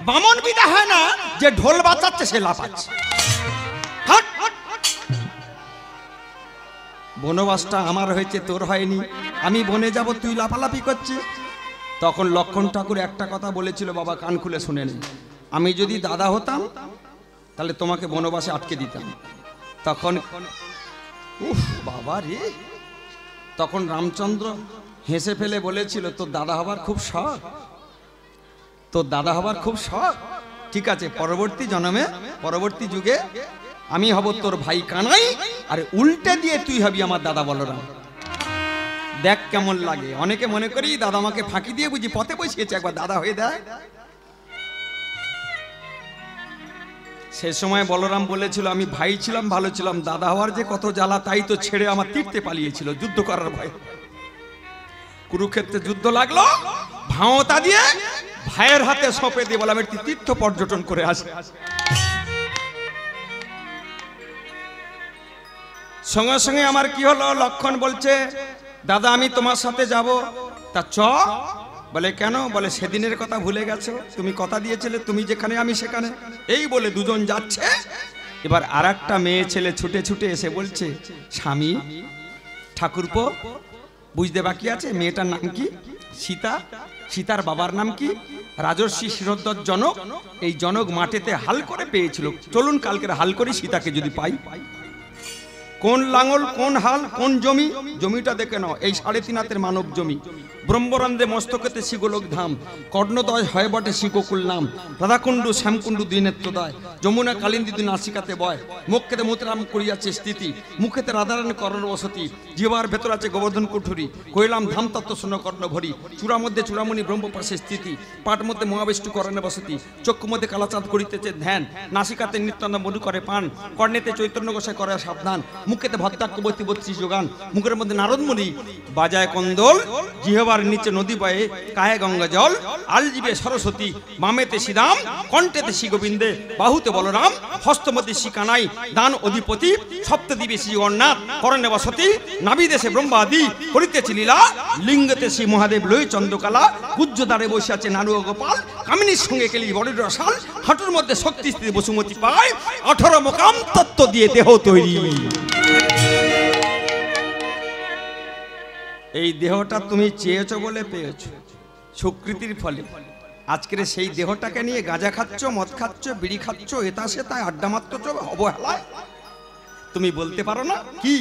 বামন বিদা হয় না যে ঢোল বাজাচ্ছে সে লাফাচ্ছে। বনবাসটা আমার হয়েছে, তোর হয়নি, আমি বনে যাব, তুই লাফালাফি করছিস। তখন লক্ষণ ঠাকুর একটা কথা বলেছিল বাবা, কান খুলে শুনে নি, আমি যদি দাদা হতাম তাহলে তোমাকে বনবাসে আটকে দিতাম। তখন উফ বাবা রে, তখন রামচন্দ্র হেসে ফেলে বলেছিল, তোর দাদা হবার খুব শখ, তোর দাদা হবার খুব শখ। ঠিক আছে, পরবর্তী জন্মে, পরবর্তী যুগে আমি হব তোর ভাই কানাই, আর উল্টে দিয়ে তুই হবি আমার দাদা বলরাম। দেখ কেমন লাগে। অনেকে মনে করি দাদা আমাকে ফাঁকি দিয়ে বুঝি পথে বসিয়েছে, একবার দাদা হয়ে দেয়। সে সময় বলরাম বলেছিল, আমি ভাই ছিলাম, ভালো ছিলাম, দাদা হওয়ার যে কত জ্বালা, তাই তো ছেড়ে আমার তীর্থে পালিয়েছিল যুদ্ধ করার ভয়। কুরুক্ষেত্রে যুদ্ধ লাগলো, ভাঁওতা দিয়ে ভাইয়ের হাতে সঁপে দিয়ে বললাম একটি তীর্থ পর্যটন করে আসে। সঙ্গে সঙ্গে আমার কি হলো, লক্ষণ বলছে, দাদা আমি তোমার সাথে যাব। তা চ। বলে কেন? বলে সেদিনের কথা ভুলে গেছো, তুমি কথা দিয়েছিলে তুমি যেখানে আমি সেখানে। এই বলে দুজন যাচ্ছে। এবার আর একটা মেয়ে ছেলে ছুটে ছুটে এসে বলছে, স্বামী ঠাকুরপো, বুঝতে বাকি আছে, মেয়েটার নাম কি? সীতা। সীতার বাবার নাম কি? রাজর্ষি শিরোদ্ধর জনক। এই জনক মাঠেতে হাল করে পেয়েছিল, চলুন কালকের হাল করি, সীতাকে যদি পাই। কোন লাঙল, কোন হাল, কোন জমি, জমিটা দেখে নাও, এই 3.5 হাতের মানব জমি। ব্রহ্মরন্ধ্রে মস্তকেতে শিগোলক ধাম, কর্ণদয় হয় বটে শিককুল নাম, রাধাকুণ্ডু শ্যামকুণ্ডু দ্বিনেত্রদয়, যমুনা কালিন্দী দুই নাসিকাতে বয়, মুখেতে মুতরাম করিয়াছে স্থিতি, মুখেতে রাধারান করণ বসতি, জিহ্বার ভেতর আছে গোবর্ধন কুঠুরি, কইলাম ধাম তত্ত্ব শূন্য কর্ণ ভরি, চূড়া মধ্যে চূড়ামণি ব্রহ্মপাশে স্থিতি, পাট মধ্যে মহাবিষ্ণু করণে বসতি, চক্ষু মধ্যে কালাচাঁদ করিতেছে ধ্যান, নাসিকাতে নিত্যানন্দ মধু করে পান, কর্ণেতে চৈতন্য গোসাই করে সাবধান, মুখেতে ভদ্রাক্ষ 32 যোগান, মুখের মধ্যে নারদমণি, বাজায় কন্দল, জিহবার নিচে নদী বয়ে, কায়ে গঙ্গা জল, আলজিবে সরস্বতী, বামেতে শ্রীরাম, কণ্ঠেতে শ্রী গোবিন্দে, বাহুতে বলরাম, হস্তমতে শ্রী কানাই, দান অধিপতি, সপ্তদ্বীপে শ্রী জগন্নাথ, করণে বসতি, নাভিদেশে ব্রহ্মাদি, করিতেছে লীলা, লিঙ্গতে শ্রী মহাদেব লই চন্দ্রকালা, গুজ্জদ্বারে বসে আছে নারু ও গোপাল, কামিনীর সঙ্গে কেলি বড় রসাল, হাঁটুর মধ্যে শক্তি স্থিতি বসুমতি পায়, 18 মোকাম তত্ত্ব দিয়ে দেহ তৈরি। এই দেহটা তুমি চেয়েছো বলে পেয়েছো, সুকৃতির ফলে। আজকের সেই দেহটাকে নিয়ে গাঁজা খাচ্ছ, মদ খাচ্ছ, বিড়ি খাচ্ছ, এটা সেটা আড্ডা মারছ অবহেলায়। তুমি বলতে পারো না কি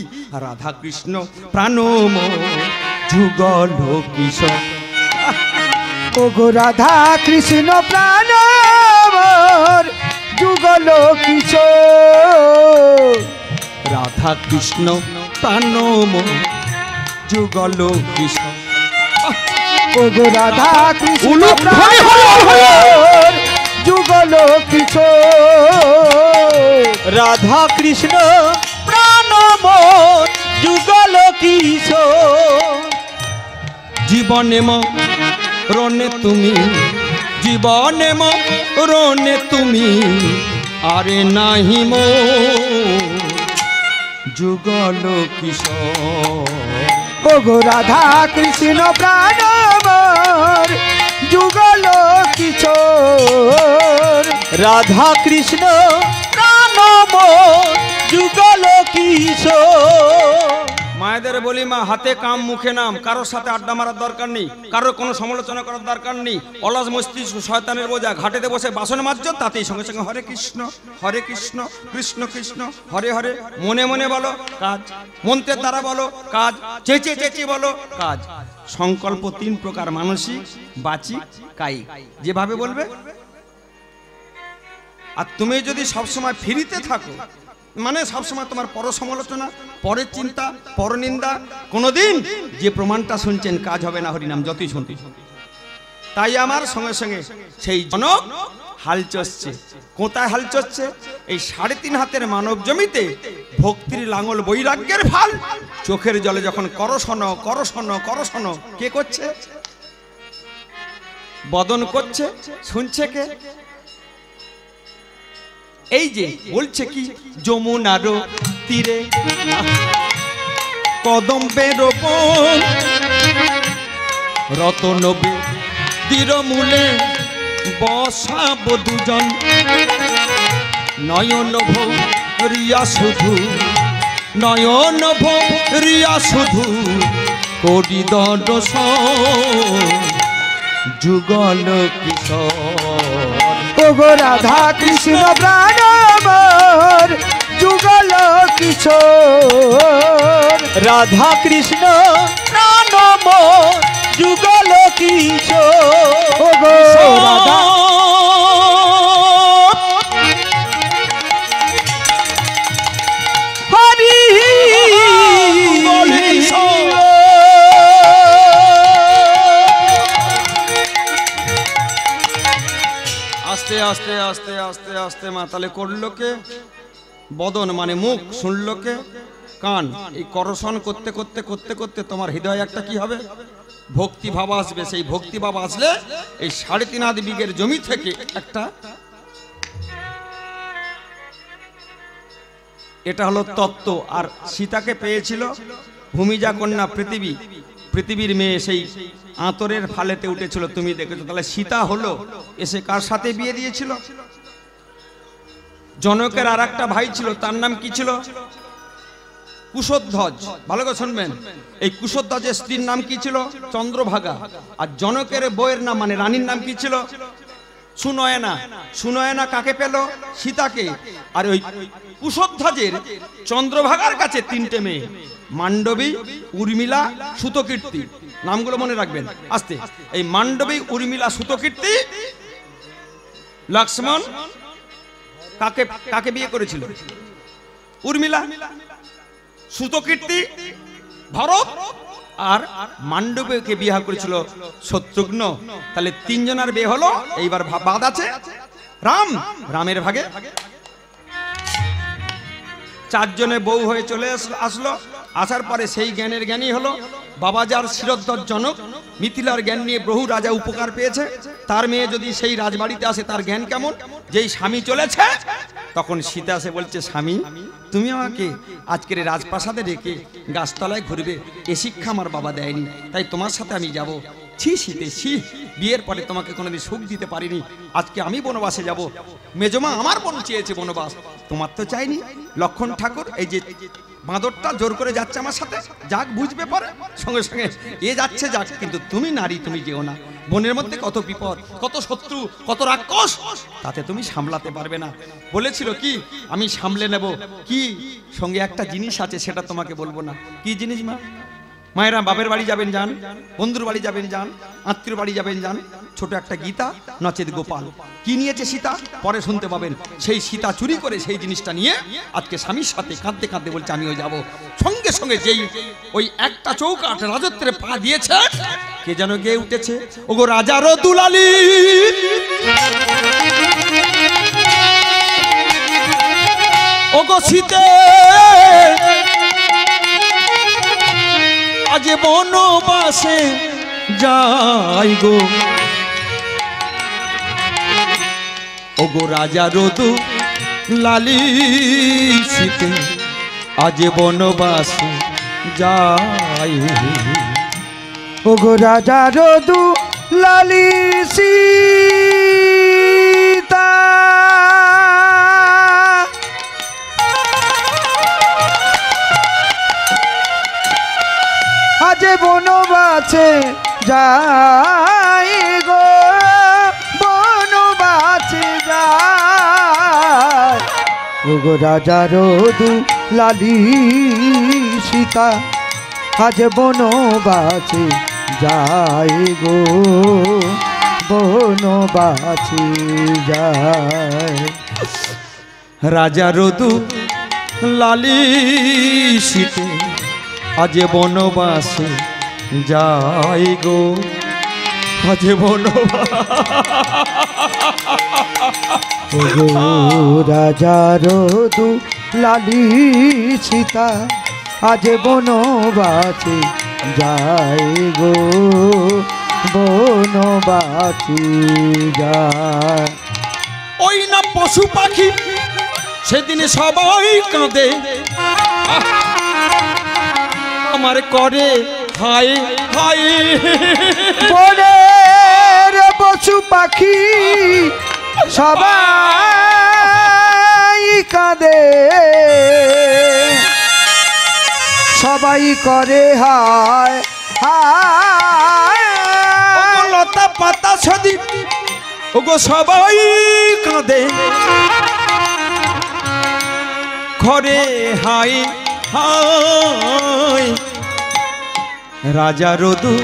রাধা কৃষ্ণ প্রাণময় যুগল কিশোর। ওগো রাধা কৃষ্ণ প্রাণময় যুগল কিশোর। রাধা কৃষ্ণ প্রাণময় যুগল কিশোর। ওগো রাধা কৃষ্ণ প্রাণময় যুগল কিশোর। রাধা কৃষ্ণ প্রাণময় যুগল কিশোর। জীবনে মরণে তুমি, জীবনে মরণে তুমি, আরে নাহি মো যুগল কিশোর। ওগো রাধা কৃষ্ণ প্রাণময় যুগল কিশোর। রাধা কৃষ্ণ প্রাণময় যুগল কিশোর। মায়েদের বলি মা, হাতে কাম মুখে নাম, কারোর সাথে আড্ডা মারার দরকার নেই, কারোর কোনো সমালোচনা করার দরকার নেই। অলস মস্তিষ্ক শয়তানের বোঝা, ঘাটেতে বসে বাসন মাজছ, তাতেই সঙ্গে সঙ্গে হরে কৃষ্ণ কৃষ্ণ কৃষ্ণ হরে হরে। মনে মনে বলো কাজ, মন্ত্রের দ্বারা বলো কাজ, চেঁচিয়ে চেঁচিয়ে বলো কাজ। সংকল্প 3 প্রকার, মানসিক, বাচিক, কায়িক। যেভাবে বলবে। আর তুমি যদি সবসময় ফ্রিতে থাকো, মানে সবসময় তোমার পর সমালোচনা, পরের চিন্তা, পরনিন্দা, কোনোদিন যে প্রমাণটা শুনছেন কাজ হবে না হরিনাম যতই শুনতে। তাই আমার সঙ্গে সঙ্গে সেই জনক হাল চষছে। কোথায় হাল চষছে? এই 3.5 হাতের মানব জমিতে ভক্তির লাঙল, বৈরাগ্যের ফাল। চোখের জলে যখন করশন করশন করশন, কে করছে? বদন করছে। শুনছে কে? এই যে বলছে কি, যমুনার তীরে কদম্বের বন, রতনবে তীরমূলে বসাব দুজন, নয়ন ভরিয়া শুধু, নয়ন ভরিয়া শুধু, কোটি দর্শন যুগল কিশোর। ওগো রাধা কৃষ্ণ প্রাণময় যুগল কিশোর। রাধা কৃষ্ণ প্রাণময় যুগল কিশোর। ওগো রাধা হরি আস্তে আস্তে আস্তে আস্তে আস্তে মাতালে করলো কে? বদন মানে মুখ, শুনলো কে? কান। এই করশন করতে করতে করতে করতে তোমার হৃদয়ে একটা কি হবে? ভক্তি ভাব আসবে। সেই ভক্তি ভাব আসলে এই 3.5 হাত বিঘের জমি থেকে একটা, এটা হলো তত্ত্ব। আর সীতাকে পেয়েছিল ভূমিজা কন্যা পৃথিবী, পৃথিবীর মেয়ে, সেই আঁতরের ফালেতে উঠেছিল, তুমি দেখেছো। তাহলে সীতা হলো এসে কার সাথে বিয়ে দিয়েছিল? জনকের আর একটা ভাই ছিল, তার নাম কি ছিল? কুশধ্বজ। ভালো করে শুনবেন, এই কুশধ্বজের স্ত্রীর নাম কি ছিল? চন্দ্রভাগা। আর জনকের বউয়ের নাম, মানে রানীর নাম কি ছিল? সুনয়না। সুনয়না কাকে পেল? সীতাকে। আর ওই কুশধ্বজের চন্দ্রভাগার কাছে 3টে মেয়ে, মান্ডবী, উর্মিলা, সুতকীর্তি। নামগুলো মনে রাখবেন আস্তে। এই মান্ডবী, উর্মিলা, সুতকীর্তি, লক্ষ্মণ কাকে কাকে বিয়ে করেছিল? উর্মিলা, সুতকীর্তি, ভরত, আর মান্ডবীকে বিয়ে করেছিল শত্রুঘ্ন। তাহলে 3 জনের বিয়ে হলো। এইবার বাদ আছে রাম। রামের ভাগে চারজনে বউ হয়ে চলে আসলো। আসার পরে সেই জ্ঞানের জ্ঞানী হলো বাবাজার শিরোদ্ধর জনক। মিথিলার জ্ঞান নিয়ে বহু রাজা উপকার পেয়েছে। তার মেয়ে যদি সেই রাজবাড়িতে আসে তার জ্ঞান কেমন? যেই স্বামী চলেছে তখন সীতা এসে বলছে, স্বামী তুমি আমাকে আজকের রাজপ্রাসাদে রেখে গাছতলায় ঘুরবে, এ শিক্ষা আমার বাবা দেয়নি, তাই তোমার সাথে আমি যাব। ছি শীতে ছি, বিয়ের পরে তোমাকে কোনোদিন সুখ দিতে পারিনি, আজকে আমি বনবাসে যাব। মেজমা আমার বোন চেয়েছে বনবাস, তোমার তো চাইনি। লক্ষণ ঠাকুর এই যে বাঁদরটা জোর করে যাচ্ছে আমার সাথে, যাক বুঝবে পরে, সঙ্গে সঙ্গে এ যাচ্ছে যাক, কিন্তু তুমি নারী, তুমি যেও না। বনের মধ্যে কত বিপদ, কত শত্রু, কত রাক্ষস, তাতে তুমি সামলাতে পারবে না। বলেছিল কি আমি সামলে নেব, কি সঙ্গে একটা জিনিস আছে সেটা তোমাকে বলবো না। কি জিনিস মা? মায়েরা বাপের বাড়ি যাবেন যান, বন্ধুর বাড়ি যাবেন যান, আত্মীয় বাড়ি যাবেন যান, ছোট একটা গীতা নচেত গোপাল। কি নিয়েছে সীতা পরে শুনতে পাবেন। সেই সীতা চুরি করে সেই জিনিসটা নিয়ে আজকে স্বামীর সাথে কাঁদতে কাঁদতে বলছে আমিও যাব। সঙ্গে সঙ্গে যেই ওই একটা চৌকাঠ রাজত্বের পা দিয়েছে, কে যেন গেয়ে উঠেছে, ওগো রাজারও দুলালি, ওগো সীতে আজ বনবাসে যাই গো, ওগো রাজা রদু লালি সীতে আজ বনবাসে যাই। ওগো রাজা রদু লালি সীতা আজ বনবাসে যাই গো, বনবাসে যাই। ওগো রাজা রদু লালি সীতা আজ বনবাসে যাই গো, বনবাসে যাই। রাজা রদু লালি সীতে আজ বনবাসে যাই গো, আজ ওগো রাজা রদু লালি সীতা আজ বনবাসে যাই গো, বনবাসে যায়। ওই না পশু পাখি সেদিন সবাই কাঁদে, আমার করে হায় হায়। বনের পশু পাখি সবাই কাঁদে, সবাই করে হায় হায়। লতা পাতা সদি ওগো সবাই কাঁদে, ঘরে হাই হায়। রাজা রদু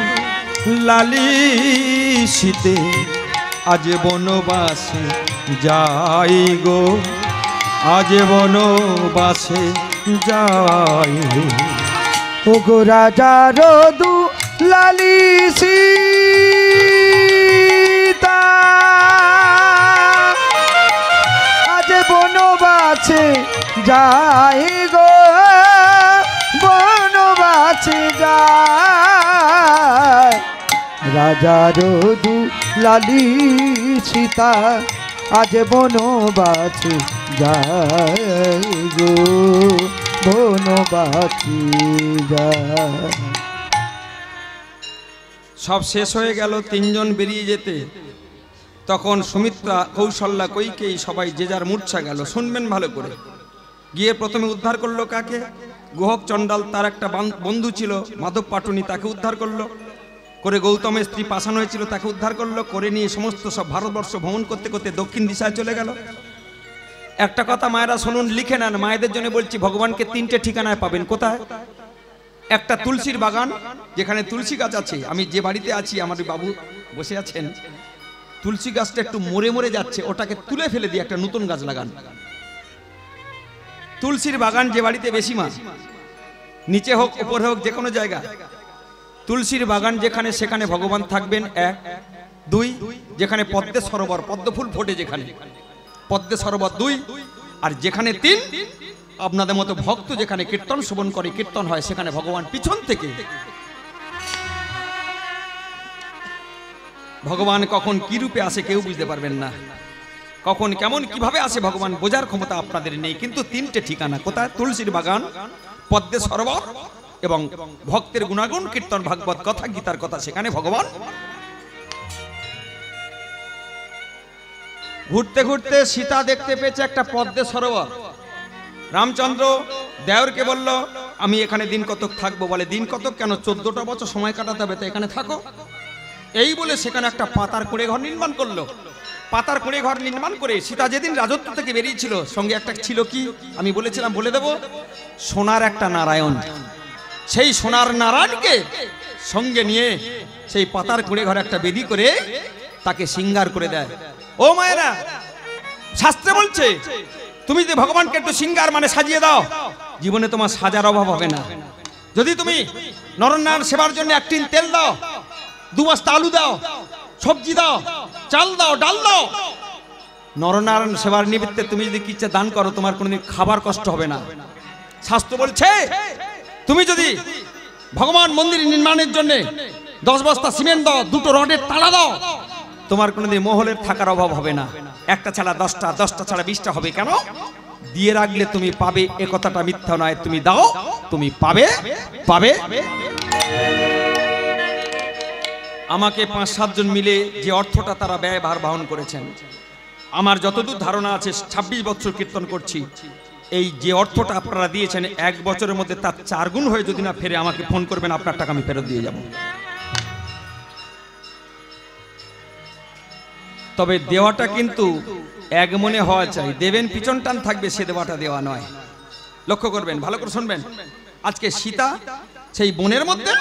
লালি সীতে আজ বনবাসে যাই গো, আজ বনবাসে যাই। ওগো রাজা রদু লালি সীতা আজ বনবাসে যাই গো, বনবাসে যায়। রাজা রদু লালি সীতা আজ বনবাসে যায় গো, বনবাসে যায়। সব শেষ হয়ে গেল, তিনজন বেরিয়ে যেতে তখন সুমিত্রা, কৌশল্যা, কৈকেয়ী সবাই যে যার মূর্ছা গেল। শুনবেন ভালো করে। গিয়ে প্রথমে উদ্ধার করলো কাকে? গুহক চণ্ডাল, তার একটা বন্ধু ছিল মাধব পাটুনি, তাকে উদ্ধার করলো। করে গৌতমের স্ত্রী পাষাণ হয়েছিল, তাকে উদ্ধার করলো। করে নিয়ে সমস্ত সব ভারতবর্ষ ভ্রমণ করতে করতে দক্ষিণ দিশায় চলে গেল। একটা কথা মায়েরা শুনুন, লিখে নেন, মায়েদের জন্য বলছি, ভগবানকে তিনটে ঠিকানায় পাবেন। কোথায়? একটা তুলসীর বাগান, যেখানে তুলসী গাছ আছে। আমি যে বাড়িতে আছি, আমার বাবু বসে আছেন, তুলসী গাছটা একটু মরে মরে যাচ্ছে, ওটাকে তুলে ফেলে দিয়ে একটা নতুন গাছ লাগান। তুলসীর বাগান যে বাড়িতে বেশি মা, নিচে হোক উপরে হোক যে কোনো জায়গা, তুলসীর বাগান যেখানে, সেখানে ভগবান থাকবেন। এক। দুই, যেখানে পদ্মের সরোবর, পদ্ম ফুল ফোটে যেখানে, পদ্মের সরোবর। দুই। আর যেখানে তিন, আপনাদের মতো ভক্ত যেখানে কীর্তন শ্রবণ করে, কীর্তন হয়, সেখানে ভগবান পিছন থেকে, ভগবান কখন কি রূপে আসে কেউ বুঝতে পারবেন না, কখন কেমন কিভাবে আসে ভগবান বোঝার ক্ষমতা আপনাদের নেই। কিন্তু তিনটে ঠিকানা কোথায়? তুলসীর বাগান, পদ্মে সরোবর এবং ভক্তের গুণাগুণ কীর্তন, ভাগবত কথা, গীতার কথা, সেখানে ভগবান। ঘুরতে ঘুরতে সীতা দেখতে পেয়েছে একটা পদ্মে সরোবর। রামচন্দ্র দেওরকে বলল, আমি এখানে দিন কতক থাকবো। বলে, দিন কতক কেন, 14টা বছর সময় কাটাতে হবে, তো এখানে থাকো। এই বলে সেখানে একটা পাতার কুঁড়ে ঘর নির্মাণ করলো। পাতার কুঁড়ে ঘর নির্মাণ করে সীতা যেদিন রাজত্ব থেকে বেরিয়েছিল, সঙ্গে একটা ছিল কি আমি বলেছিলাম, বলে দেব, সোনার একটা নারায়ণ। সেই সোনার নারায়ণকে সঙ্গে নিয়ে সেই পাতার কুঁড়ে ঘরে একটা বেদি করে তাকে সিঙ্গার করে দেয়। ও মায়েরা, শাস্ত্রে বলছে তুমি যদি ভগবানকে একটু সিঙ্গার মানে সাজিয়ে দাও, জীবনে তোমার সাজার অভাব হবে না। যদি তুমি নরনারায়ণ সেবার জন্য 1 টিন তেল দাও, 2 বস্তা আলু দাও, সবজি দাও, চাল দাও, ডাল দাও, নরনারায়ণ সেবার নিমিত্তে তুমি যদি কিচ্ছা দান করো, তোমার কোনোদিন খাবার কষ্ট হবে না। শাস্ত্র বলছে তুমি যদি ভগবান মন্দির নির্মাণের জন্য 10 বস্তা সিমেন্ট দাও, 2টো রডের তালা দাও, তোমার কোনোদিন মহলের থাকার অভাব হবে না। একটা ছাড়া 10টা, 10টা ছাড়া 20টা হবে। কেন? দিয়ে রাখলে তুমি পাবে, এ কথাটা মিথ্যা নয়। তুমি দাও, তুমি পাবে, পাবে। আমাকে 5-7 জন মিলে যে অর্থটা তারা ব্যয়ভার বহন করেছেন, আমার যতদূর ধারণা আছে, 26 বছর কীর্তন করছি, এই যে অর্থটা আপনারা দিয়েছেন 1 বছরের মধ্যে তার 4 গুণ হয়ে যদি না ফেরে, আমাকে ফোন করবেন, আপনার টাকা আমি ফেরত দিয়ে যাব। তবে দেওয়াটা কিন্তু এক মনে হওয়া চাই। দেবেন পিছন টান থাকবে, সে দেওয়াটা দেওয়া নয়। লক্ষ্য করবেন, ভালো করে শুনবেন। আজকে সীতা সেই বনের মধ্যে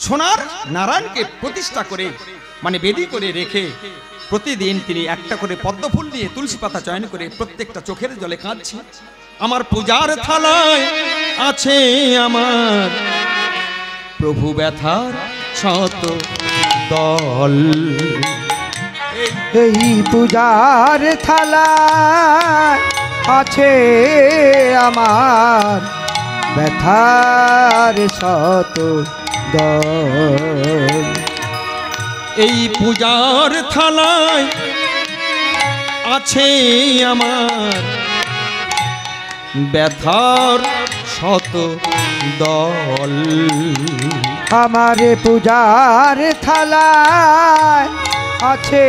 সোনার নারায়ণকে প্রতিষ্ঠা করে, মানে বেদি করে রেখে, প্রতিদিন তিনি একটা করে পদ্ম ফুল নিয়ে তুলসী পাতা চয়ন করে প্রত্যেকটা চোখের জলে কাঁদছে। আমার পূজার থালায় আছে আমার প্রভু ব্যথার শত দল। এই পূজার থালায় আছে আমার ব্যথার শত দল। এই পূজার থালায় আছে আমার ব্যথার শত দল। আমার পূজার থালায় আছে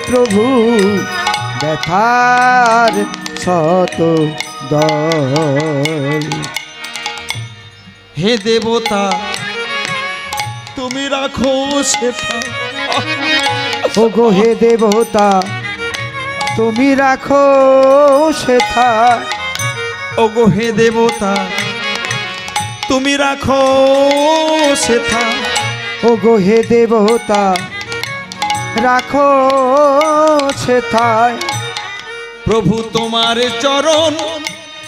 প্রভু ব্যথার শত দল। হে দেবতা তুমি রাখো সেথা, ওগো হে দেবতা তুমি রাখো সেথা। ওগো হে দেবতা তুমি রাখো সেথা। ওগো হে দেবতা রাখো সেথায়। প্রভু তোমার চরণ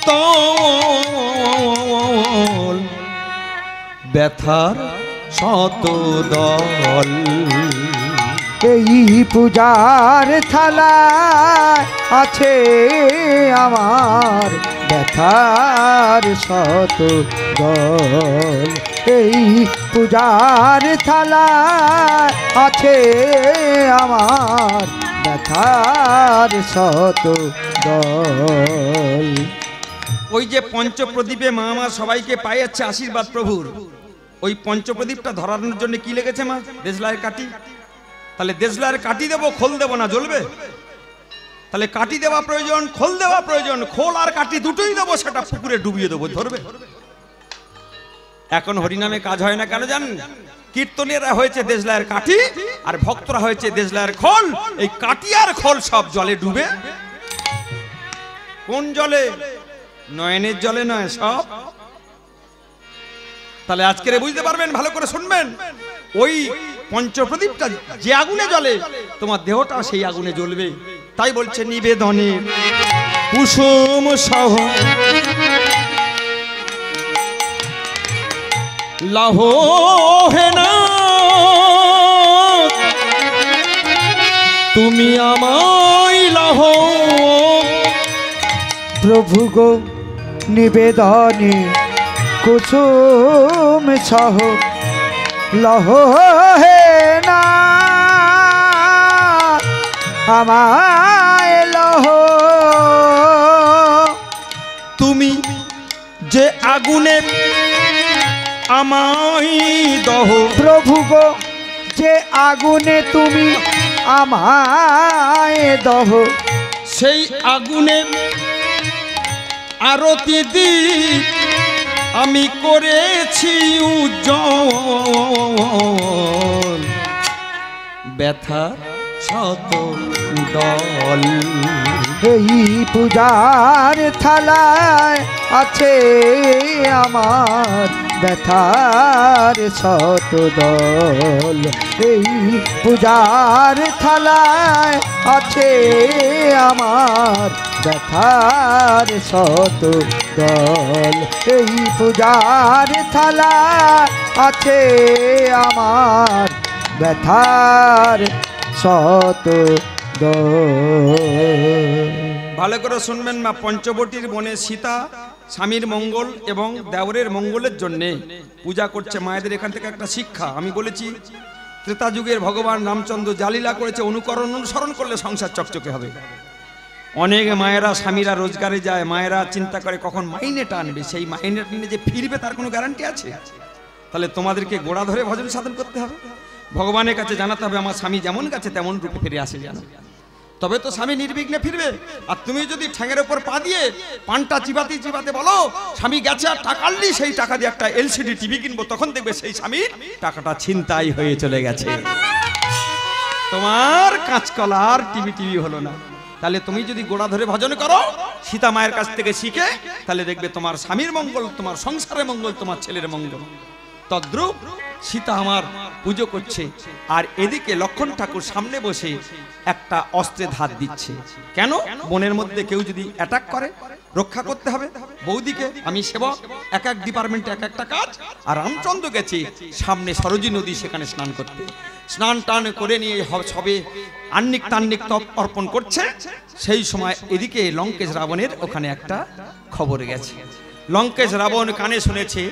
তল ব্যথার শত দল। এই পূজার থালায় আছে আমার ব্যথার শত দল। এই পূজার থালায় আছে আমার ব্যথার শত দল। ওই যে পঞ্চপ্রদীপে মা মা সবাইকে পায়ে যাচ্ছে আশীর্বাদ প্রভুর, ওই পঞ্চপ্রদীপটা ধরানোর জন্য কি লেগেছে মা? দেশলাইয়ের কাঠি। তাহলে দেশলাইয়ের কাঠি দেবো, খোল দেবো না, জ্বলবে? তাহলে কাঠি দেওয়া প্রয়োজন, খোল দেওয়া প্রয়োজন। খোল আর কাঠি দুটোই দেবো, সেটা পুকুরে ডুবিয়ে দেবো, ধরবে? এখন হরিনামে কাজ হয় না কেন জানেন? কীর্তনীয়রা হয়েছে দেশলাইয়ের কাঠি আর ভক্তরা হয়েছে দেশলাইয়ের খোল। এই কাঠি আর খোল সব জলে ডুবে। কোন জলে? নয়নের জলে নয়, সব। তাহলে আজকের বুঝতে পারবেন, ভালো করে শুনবেন। ওই পঞ্চপ্রদীপটা যে আগুনে জ্বলে, তোমার দেহটা সেই আগুনে জ্বলবে। তাই বলছে নিবেদনে কুসুম সহ লাহ হেনা তুমি আমায় লাহ। প্রভু গো নিবেদনে কুসুম সহ লহ হে না আমায় লহ। তুমি যে আগুনে আমায় দহ, প্রভু গো যে আগুনে তুমি আমায় দহ, সেই আগুনে আরতি দীপ আমি করেছি উজ্জ্বল, ব্যথা শত দল। এই পূজার থালায় আছে আমার ব্যথার শত দল। এই পূজার থালায় আছে আমার ব্যথার শত দল। এই পূজার থালায় আছে আমার ব্যথার শত দল। ভালো করে শুনবেন মা, পঞ্চবটির বনে সীতা স্বামীর মঙ্গল এবং দেওরের মঙ্গলের জন্যে পূজা করছে। মায়েদের এখান থেকে একটা শিক্ষা আমি বলেছি, ত্রেতা যুগের ভগবান রামচন্দ্র জালিলা করেছে, অনুসরণ করলে সংসার চকচকে হবে। অনেক মায়েরা স্বামীরা রোজগারে যায়, মায়েরা চিন্তা করে কখন মাইনেটা আনবে, সেই মাইনেটা নিয়ে যে ফিরবে তার কোনো গ্যারান্টি আছে? তাহলে তোমাদেরকে গোড়া ধরে ভজন সাধন করতে হবে, ভগবানের কাছে জানাতে হবে আমার স্বামী যেমন গেছে তেমন রূপে ফিরে আসে যেন, তবে তো স্বামী নির্বিঘ্নে ফিরবে। আর তুমি যদি ঠ্যাঙের ওপর পা দিয়ে পানটা চিবাতে চিবাতে বলো স্বামী গেছে আর টাকা আনলি, সেই টাকা দিয়ে একটা এলসিডি টিভি কিনবো, তখন দেখবে সেই স্বামীর টাকাটা ছিনতাই হয়ে চলে গেছে, তোমার কাঁচকলার টিভি হলো না। তাহলে তুমি যদি গোড়া ধরে ভজন করো সীতা মায়ের কাছ থেকে শিখে, তাহলে দেখবে তোমার স্বামীর মঙ্গল, তোমার সংসারের মঙ্গল, তোমার ছেলের মঙ্গল। তদ্রূপ সীতা আমার পুজো করছে, আর এদিকে লক্ষণ ঠাকুর সামনে বসে একটা অস্ত্রে ধার দিচ্ছে। কেন? বনের মধ্যে কেউ যদি অ্যাটাক করে রক্ষা করতে হবে। বৌদিকে আমি সেবক, এক এক ডিপার্টমেন্টে এক একটা কাজ। আর রামচন্দ্র গেছে সামনে সরজী নদী, সেখানে স্নান করতে। স্নান টান করে নিয়ে সবে আন্নিক তান্নিক তপ অর্পণ করছে, সেই সময় এদিকে লঙ্কেশ রাবণের ওখানে একটা খবর গেছে। লঙ্কেশ রাবণ কানে শুনেছে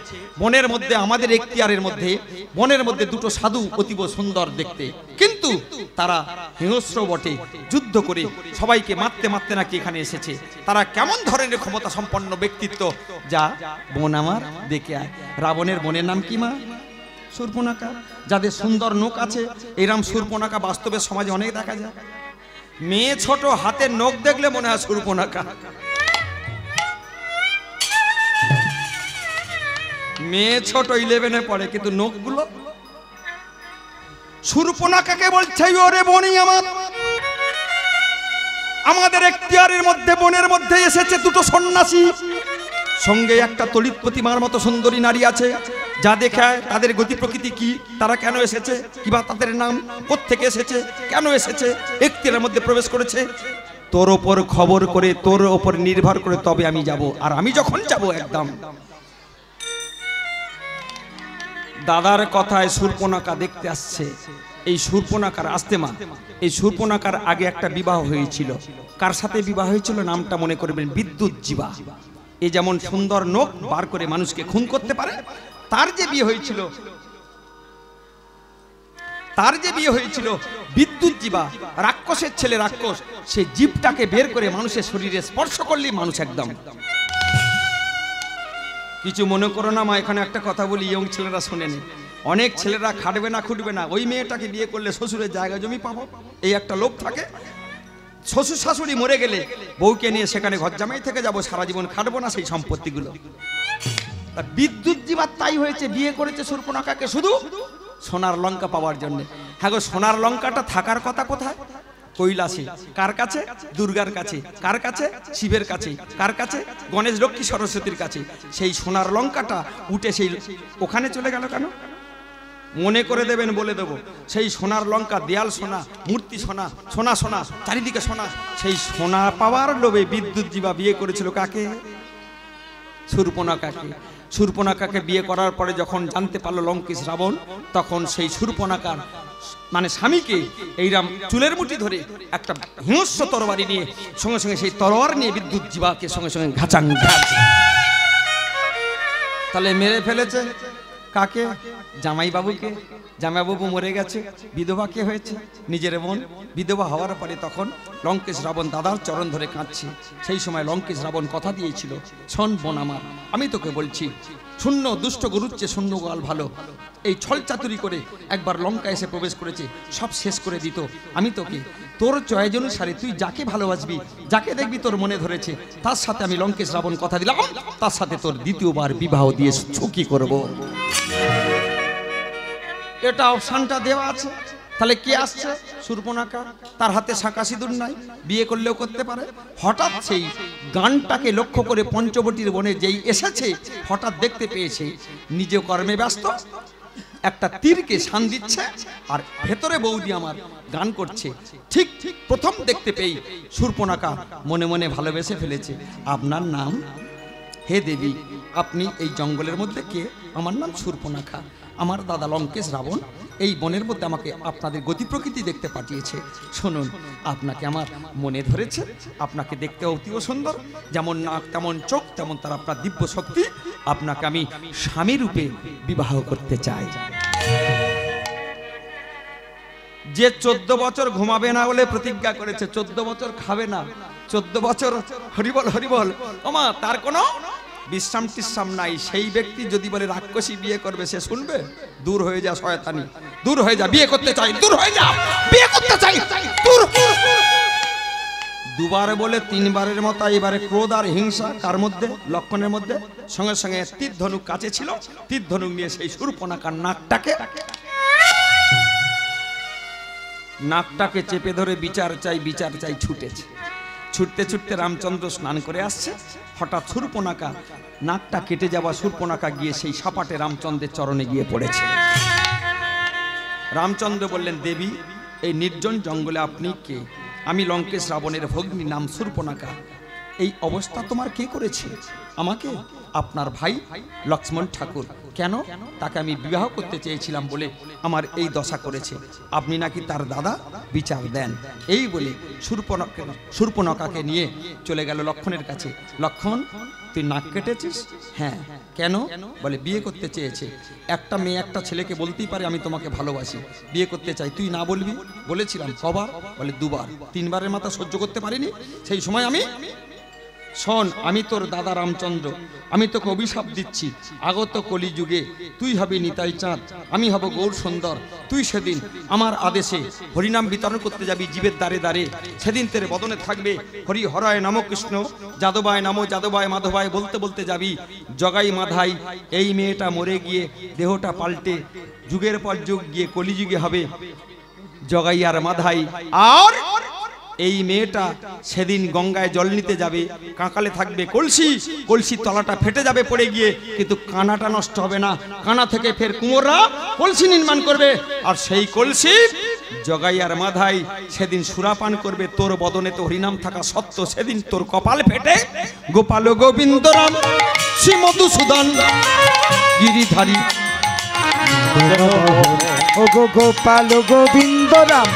বনের মধ্যে, আমাদের এখতিয়ারের মধ্যে, বনের মধ্যে দুটো সাধু অতীব সুন্দর দেখতে, কিন্তু তারা হিংস্র বটে, যুদ্ধ করে সবাইকে মারতে মারতে নাকি এখানে এসেছে। তারা কেমন ধরনের ক্ষমতা সম্পন্ন ব্যক্তিত্ব, যা বোন আমার দেখে আয়। রাবণের বোনের নাম কি মা? শূর্পণখা। যাদের সুন্দর নখ আছে, এরম শূর্পণখা বাস্তবে সমাজে অনেক দেখা যায়। মেয়ে ছোট, হাতের নখ দেখলে মনে হয় শূর্পণখা। মেয়ে ছোট 11-এ পড়ে, কিন্তু নখগুলো শূর্পণখাকে বলছে, ওরে বনি আমার, আমাদের এখতিয়ারের মধ্যে বনের মধ্যে এসেছে দুটো সন্ন্যাসী, সঙ্গে একটা তড়িৎ প্রতিমার মতো সুন্দরী নারী আছে, যা দেখায় তাদের গতি প্রকৃতি কি, তারা কেন এসেছে, কিবা তাদের নাম, কোত্থেকে এসেছে, কেন এসেছে, এখতিয়ারের মধ্যে প্রবেশ করেছে। তোর ওপর খবর করে, তোর ওপর নির্ভর করে তবে আমি যাব। আর আমি যখন যাব একদম দাদার কথায় শূর্পণখা দেখতে আসছে। এই শূর্পণখার আসতে মা, এই শূর্পণখার আগে একটা বিবাহ হয়েছিল। কার সাথে বিবাহ হয়েছিল নামটা মনে করবেন, বিদ্যুৎজীবা। এ যেমন সুন্দর নখ বার করে মানুষকে খুন করতে পারে, তার যে বিয়ে হয়েছিল বিদ্যুৎজীবা, রাক্ষসের ছেলে রাক্ষস, সে জীবটাকে বের করে মানুষের শরীরে স্পর্শ করলেই মানুষ একদম। কিছু মনে করো না মা, এখানে একটা কথা বলি, ইয়ং ছেলেরা শোনেনি। অনেক ছেলেরা খাটবে না খুঁটবে না, ওই মেয়েটাকে বিয়ে করলে শ্বশুরের জায়গা জমি পাবো, এই একটা লোভ থাকে। শ্বশুর শাশুড়ি মরে গেলে বউকে নিয়ে সেখানে ঘর জামাই থেকে যাবো, সারা জীবন খাটবো না সেই সম্পত্তিগুলো। বিদ্যুৎজীবা তাই হয়েছে, বিয়ে করেছে শূর্পণখাকে শুধু সোনার লঙ্কা পাওয়ার জন্য। হ্যাঁ গো, সোনার লঙ্কাটা থাকার কথা কোথায়? কৈলাসে। কার কাছে? দুর্গার কাছে। কার কাছে? শিবের কাছে। কার কাছে? গণেশ লক্ষ্মী সরস্বতীর কাছে। সেই সোনার লঙ্কাটা উঠে সেই ওখানে চলে গেল কেন? মনে করে দেবেন, বলে দেব। সেই সোনার লঙ্কা, দেয়াল সোনা, মূর্তি সোনা, সোনা সোনা, চারিদিকে সোনা। সেই সোনা পাওয়ার লোভে বিদ্যুৎজীবা বিয়ে করেছিল কাকে? শূর্পণখাকে। শূর্পণখাকে বিয়ে করার পরে যখন জানতে পারলো লঙ্কেশ রাবণ, তখন সেই শূর্পণখার মানে স্বামীকে এইরাম চুলের মুঠি ধরে একটা হিংস্র তরবারি নিয়ে সঙ্গে সঙ্গে সেই তরোয়ার নিয়ে বিদ্যুৎজীবাকে সঙ্গে সঙ্গে ঘাচাং ঘাচ তাহলে মেরে ফেলেছে কাকে? জামাইবাবুকে। জামাইবাবু মরে গেছে, বিধবা কে হয়েছে? নিজের বোন। বিধবা হওয়ার পরে তখন লঙ্কেশ রাবণ দাদার চরণ ধরে কাঁদছে। সেই সময় লঙ্কেশ রাবণ কথা দিয়েছিল, শোন বোন আমার, আমি তোকে বলছি, শূন্য দুষ্ট গরুচ্ছে শূন্য গোয়াল ভালো। এই ছল চাতুরি করে একবার লঙ্কা এসে প্রবেশ করেছে, সব শেষ করে দিত। আমি তোকে তোর চয়েস অনুসারে তুই যাকে ভালোবাসবি, যাকে দেখবি তোর মনে ধরেছে, তার সাথে আমি লঙ্কেশ রাবণ কথা দিলাম, তার সাথে তোর দ্বিতীয়বার বিবাহ দিয়ে সুখী করব। এটা অপশনটা দেওয়া আছে। তাহলে কে আসছে? শূর্পণখা। তার হাতে শাঁখা সিঁদুর নাই, বিয়ে করলেও করতে পারে। হঠাৎ সেই গানটাকে লক্ষ্য করে পঞ্চবটির বনে যেই এসেছে, হঠাৎ দেখতে পেয়েছে নিজে কর্মে ব্যস্ত, একটা তীরকে শান দিচ্ছে আর ভেতরে বৌদি আমার গান করছে। ঠিক প্রথম দেখতে পেয়ে শূর্পণখা মনে মনে ভালোবেসে ফেলেছে। আপনার নাম? হে দেবী, আপনি এই জঙ্গলের মধ্যে কে? আমার নাম শূর্পণখা। আমার দাদা লঙ্কেশ রাবণ এই বনের মধ্যে আমাকে আপনাদের গতি প্রকৃতি দেখতে পাঠিয়েছে। শুনুন, আপনাকে আমার মনে ধরেছে, আপনাকে দেখতে অতীব সুন্দর, যেমন নাক তেমন চোখ, তেমন তার আপনার দিব্য শক্তি। আপনাকে আমি স্বামী রূপে বিবাহ করতে চাই। যে 14 বছর ঘুমাবে না বলে প্রতিজ্ঞা করেছে, 14 বছর খাবে না, 14 বছর হরিবল হরিবল, ওমা তার কোনো বিশ্রাম টিশ্রাম নাই, সেই ব্যক্তি যদি বলে রাক্ষসী বিয়ে করবে, সে শুনবে? দূর হয়ে যা শয়তানি, দূর হয়ে যা, বিয়ে করতে চাই, দূর হয়ে যা, বিয়ে করতে চাই, দূর। দুবার বলে তিনবারের মতো এবারে ক্রোধ আর হিংসা কার মধ্যে? লক্ষণের মধ্যে। সঙ্গে সঙ্গে তীর ধনুক কাছে ছিল, তীর ধনুক নিয়ে সেই শূর্পণখার নাকটাকে চেপে ধরে বিচার চাই বিচার চাই ছুটেছে। ছুটতে ছুটতে রামচন্দ্র স্নান করে আসছে, হঠাৎ শূর্পণখা নাকটা কেটে যাওয়া শূর্পণখা গিয়ে সেই সাপাটে রামচন্দ্রের চরণে গিয়ে পড়েছে। রামচন্দ্র বললেন, দেবী, এই নির্জন জঙ্গলে আপনি কে? আমি লঙ্কেশ রাবণের ভগ্নী, নাম শূর্পণখা। এই অবস্থা তোমার কে করেছে? আমাকে? আপনার ভাই লক্ষ্মণ ঠাকুর। কেন? তাকে আমি বিবাহ করতে চেয়েছিলাম বলে আমার এই দশা করেছে। আপনি নাকি তার দাদা, বিচার দেন। এই বলে শূর্পণখাকে নিয়ে চলে গেল লক্ষ্মণের কাছে। লক্ষ্মণ, তুই নাক কেটেছিস? হ্যাঁ। কেন? বলে বিয়ে করতে চেয়েছে। একটা মেয়ে একটা ছেলেকে বলতেই পারে আমি তোমাকে ভালোবাসি, বিয়ে করতে চাই, তুই না বলবি? বলেছিলাম। কবার? বলে 2 বার। 3 বারের মাথা সহ্য করতে পারিনি। সেই সময় আমি, শোন, আমি তোর দাদা রামচন্দ্র, আমি তোকে অভিশাপ দিচ্ছি, আগত কলিযুগে তুই হবি নিতাই চাঁদ, আমি হব গৌর সুন্দর। তুই সেদিন আমার আদেশে হরিনাম বিতরণ করতে যাবি জীবের দ্বারে দ্বারে। সেদিন তেরে বদনে থাকবে হরি হরায় নম কৃষ্ণ, যাদবায় নম যাদবায় মাধবায় বলতে বলতে যাবি। জগাই মাধাই, এই মেয়েটা মরে গিয়ে দেহটা পাল্টে যুগের পর যুগ গিয়ে কলিযুগে হবে জগাই আর মাধাই। আর এই মেয়েটা সেদিন গঙ্গায় জল নিতে যাবে, কাঁকালে থাকবে কলসি, কলসির তলাটা ফেটে যাবে পড়ে গিয়ে, কিন্তু কানাটা নষ্ট হবে না। কানা থেকে ফের কুমোররা কলসি নির্মাণ করবে, আর সেই কলসি জগাই আর মাধাই সেদিন সুরাপান করবে। তোর বদনে তো হরিনাম থাকা সত্য, সেদিন তোর কপাল ফেটে গোপাল গোবিন্দ রাম শ্রী মধুসূদন গিরিধারী। ও গো গোপাল গোবিন্দ রাম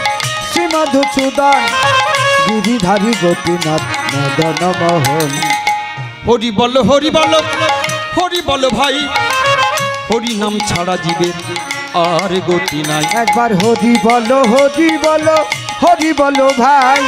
শ্রী মধুসূদন গিরিধারী গোপীনাথ মদন মোহন। হরি বল হরি বল হরি বল ভাই, হরি নাম ছাড়া জীবের আর গতি নাই। একবার হরি বলো হরি বলো হরি বলো ভাই,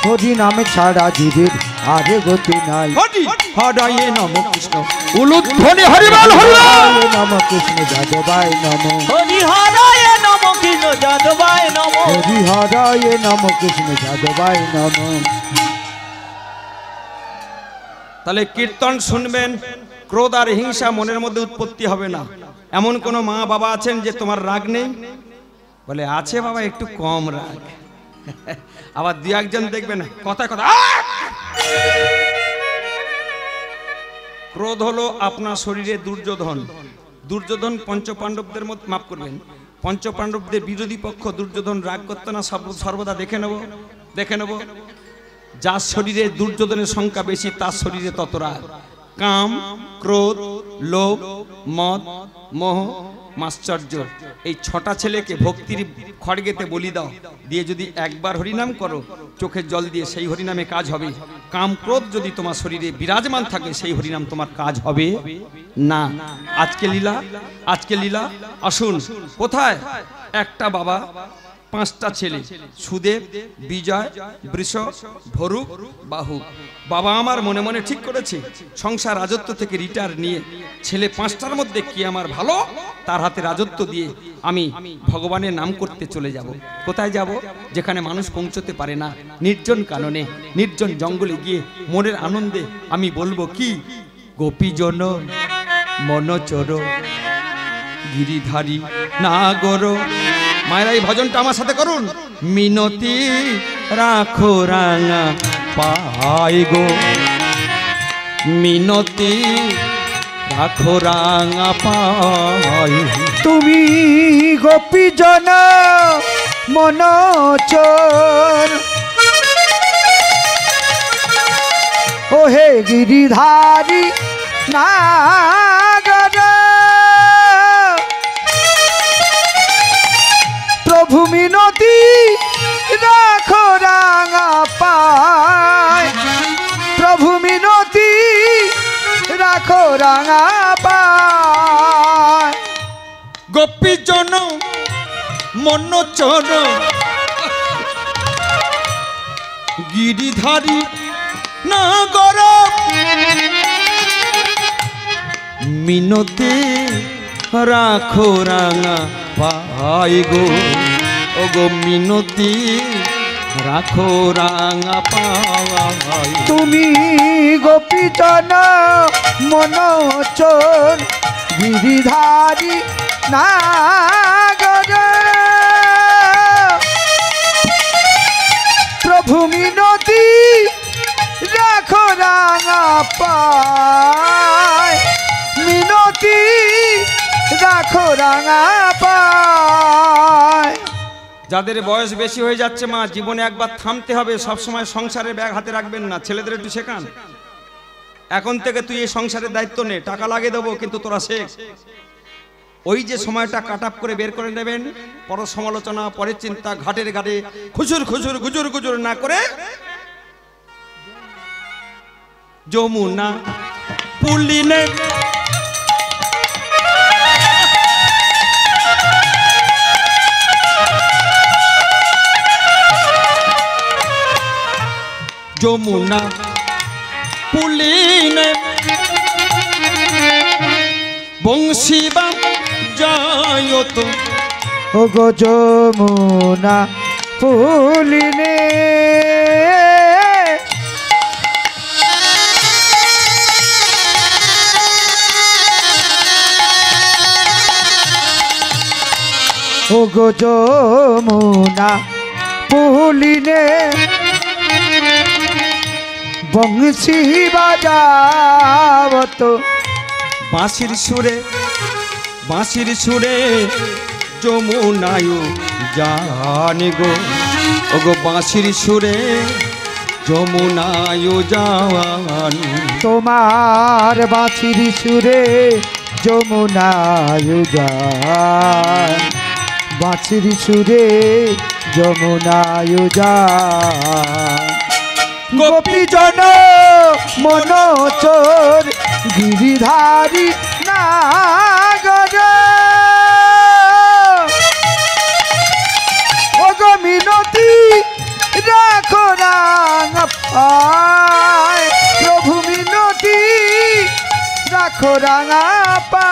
হরি নাম ছাড়া জীবের আর গতি নাই। হরি হরায়ে নম কৃষ্ণ উলুধ্বনি হরি বল হরি হরে নম কৃষ্ণ যাদবায় নম, হরি হরায় নম কৃষ্ণ যাদবায় নম, হরি হরায় নম কৃষ্ণ যাদবায় নম। তাহলে কীর্তন শুনবেন, ক্রোধ আর হিংসা মনের মধ্যে উৎপত্তি হবে না। এমন কোন মা বাবা আছেন যে তোমার রাগ নেই? বলে আছে বাবা, একটু কম রাগ। আবার 2-1 দেখবেন কথা কথা। ক্রোধ হলো আপনার শরীরে দুর্যোধন। দুর্যোধন পঞ্চপাণ্ডবদের মধ্যে, মাফ করবেন, পঞ্চপাণ্ডবদের বিরোধী পক্ষ দুর্যোধন। রাগ করতে না সর্বদা দেখে নেব। যার শরীরে দুর্যোধনের সংখ্যা বেশি তার শরীরে তত রাগ। কাম, ক্রোধ, লোভ, মদ, মোহ, মাশ্চর্য, এই 6টা ছেলেকে ভক্তির খড়গেতে বলি দাও, দিয়ে যদি একবার হরিনাম করো চোখের জল দিয়ে, সেই হরিনামে কাজ হবে। কাম ক্রোধ যদি তোমার শরীরে বিরাজমান থাকে, সেই হরিনাম তোমার কাজ হবে না। আজকে লীলা আসুন। কোথায়? একটা বাবা, 5টা ছেলে, সুদেব, বিজয়, বৃষ, ভরুক, বাহুক। বাবা আমার মনে মনে ঠিক করেছে, সংসার রাজত্ব থেকে রিটায়ার নিয়ে ছেলে 5টার মধ্যে কি আমার ভালো, তার হাতে রাজত্ব দিয়ে আমি ভগবানের নাম করতে চলে যাব। কোথায় যাব? যেখানে মানুষ পৌঁছতে পারে না, নির্জন কাননে, নির্জন জঙ্গলে গিয়ে মনের আনন্দে আমি বলবো কি, গোপীজন মনচর গিরিধারী নাগর। মায়েরা এই ভজনটা আমার সাথে করুন। মিনতি রাখো রাঙা পাই গো, মিনতি রাখো রাঙা পাই। তুমি গোপীজন মনচর, ও হে গিরিধারী নাগর, প্রভু মিনতি রাখো রাঙা পায়, প্রভু মিনতি রাখো রাঙা পায়। গোপীজন মনচর গিরিধারী নাগর, মিনতি রাখো রাঙা পাই গো, ও গো মিনতি রাখো রাঙা পাই। তুমি গোপীজন মনচর গিরিধারী নাগর, প্রভু মিনতি রাখো রাঙা পায়, মিনতি রাখো রাঙা পায়। যাদের বয়স বেশি হয়ে যাচ্ছে মা, জীবনে একবার থামতে হবে। সব সময় সংসারের ব্যাগ হাতে রাখবেন না, ছেলেদের একটু শেখান। এখন থেকে তুই এই সংসারের দায়িত্ব নে, টাকা লাগিয়ে দেবো, কিন্তু তোরা শেখ। ওই যে সময়টা কাট আপ করে বের করে নেবেন, পর সমালোচনা, পরের চিন্তা, ঘাটের ঘাটে খুচুর খুচুর গুজুর গুজুর না করে যমুনা পুলিনে যমুনা পুলিনে বংশীবা যায়ত, ও গো যমুনা পুলিনে, ও গো যমুনা পুলিনে, বংশী বাজাবত, বাঁশির সুরে যমুনায় জানি গো, ও গো বাঁশির সুরে যমুনায় জানি। তোমার বাঁশির সুরে যমুনায় যায়, বাঁশির সুরে যমুনায় যায়। গোপীজন মনচর গিরিধারী নাগর, ও গো মিনতি রাখো রাঙা পায়, প্রভু মিনতি রাখো রাঙা পায়।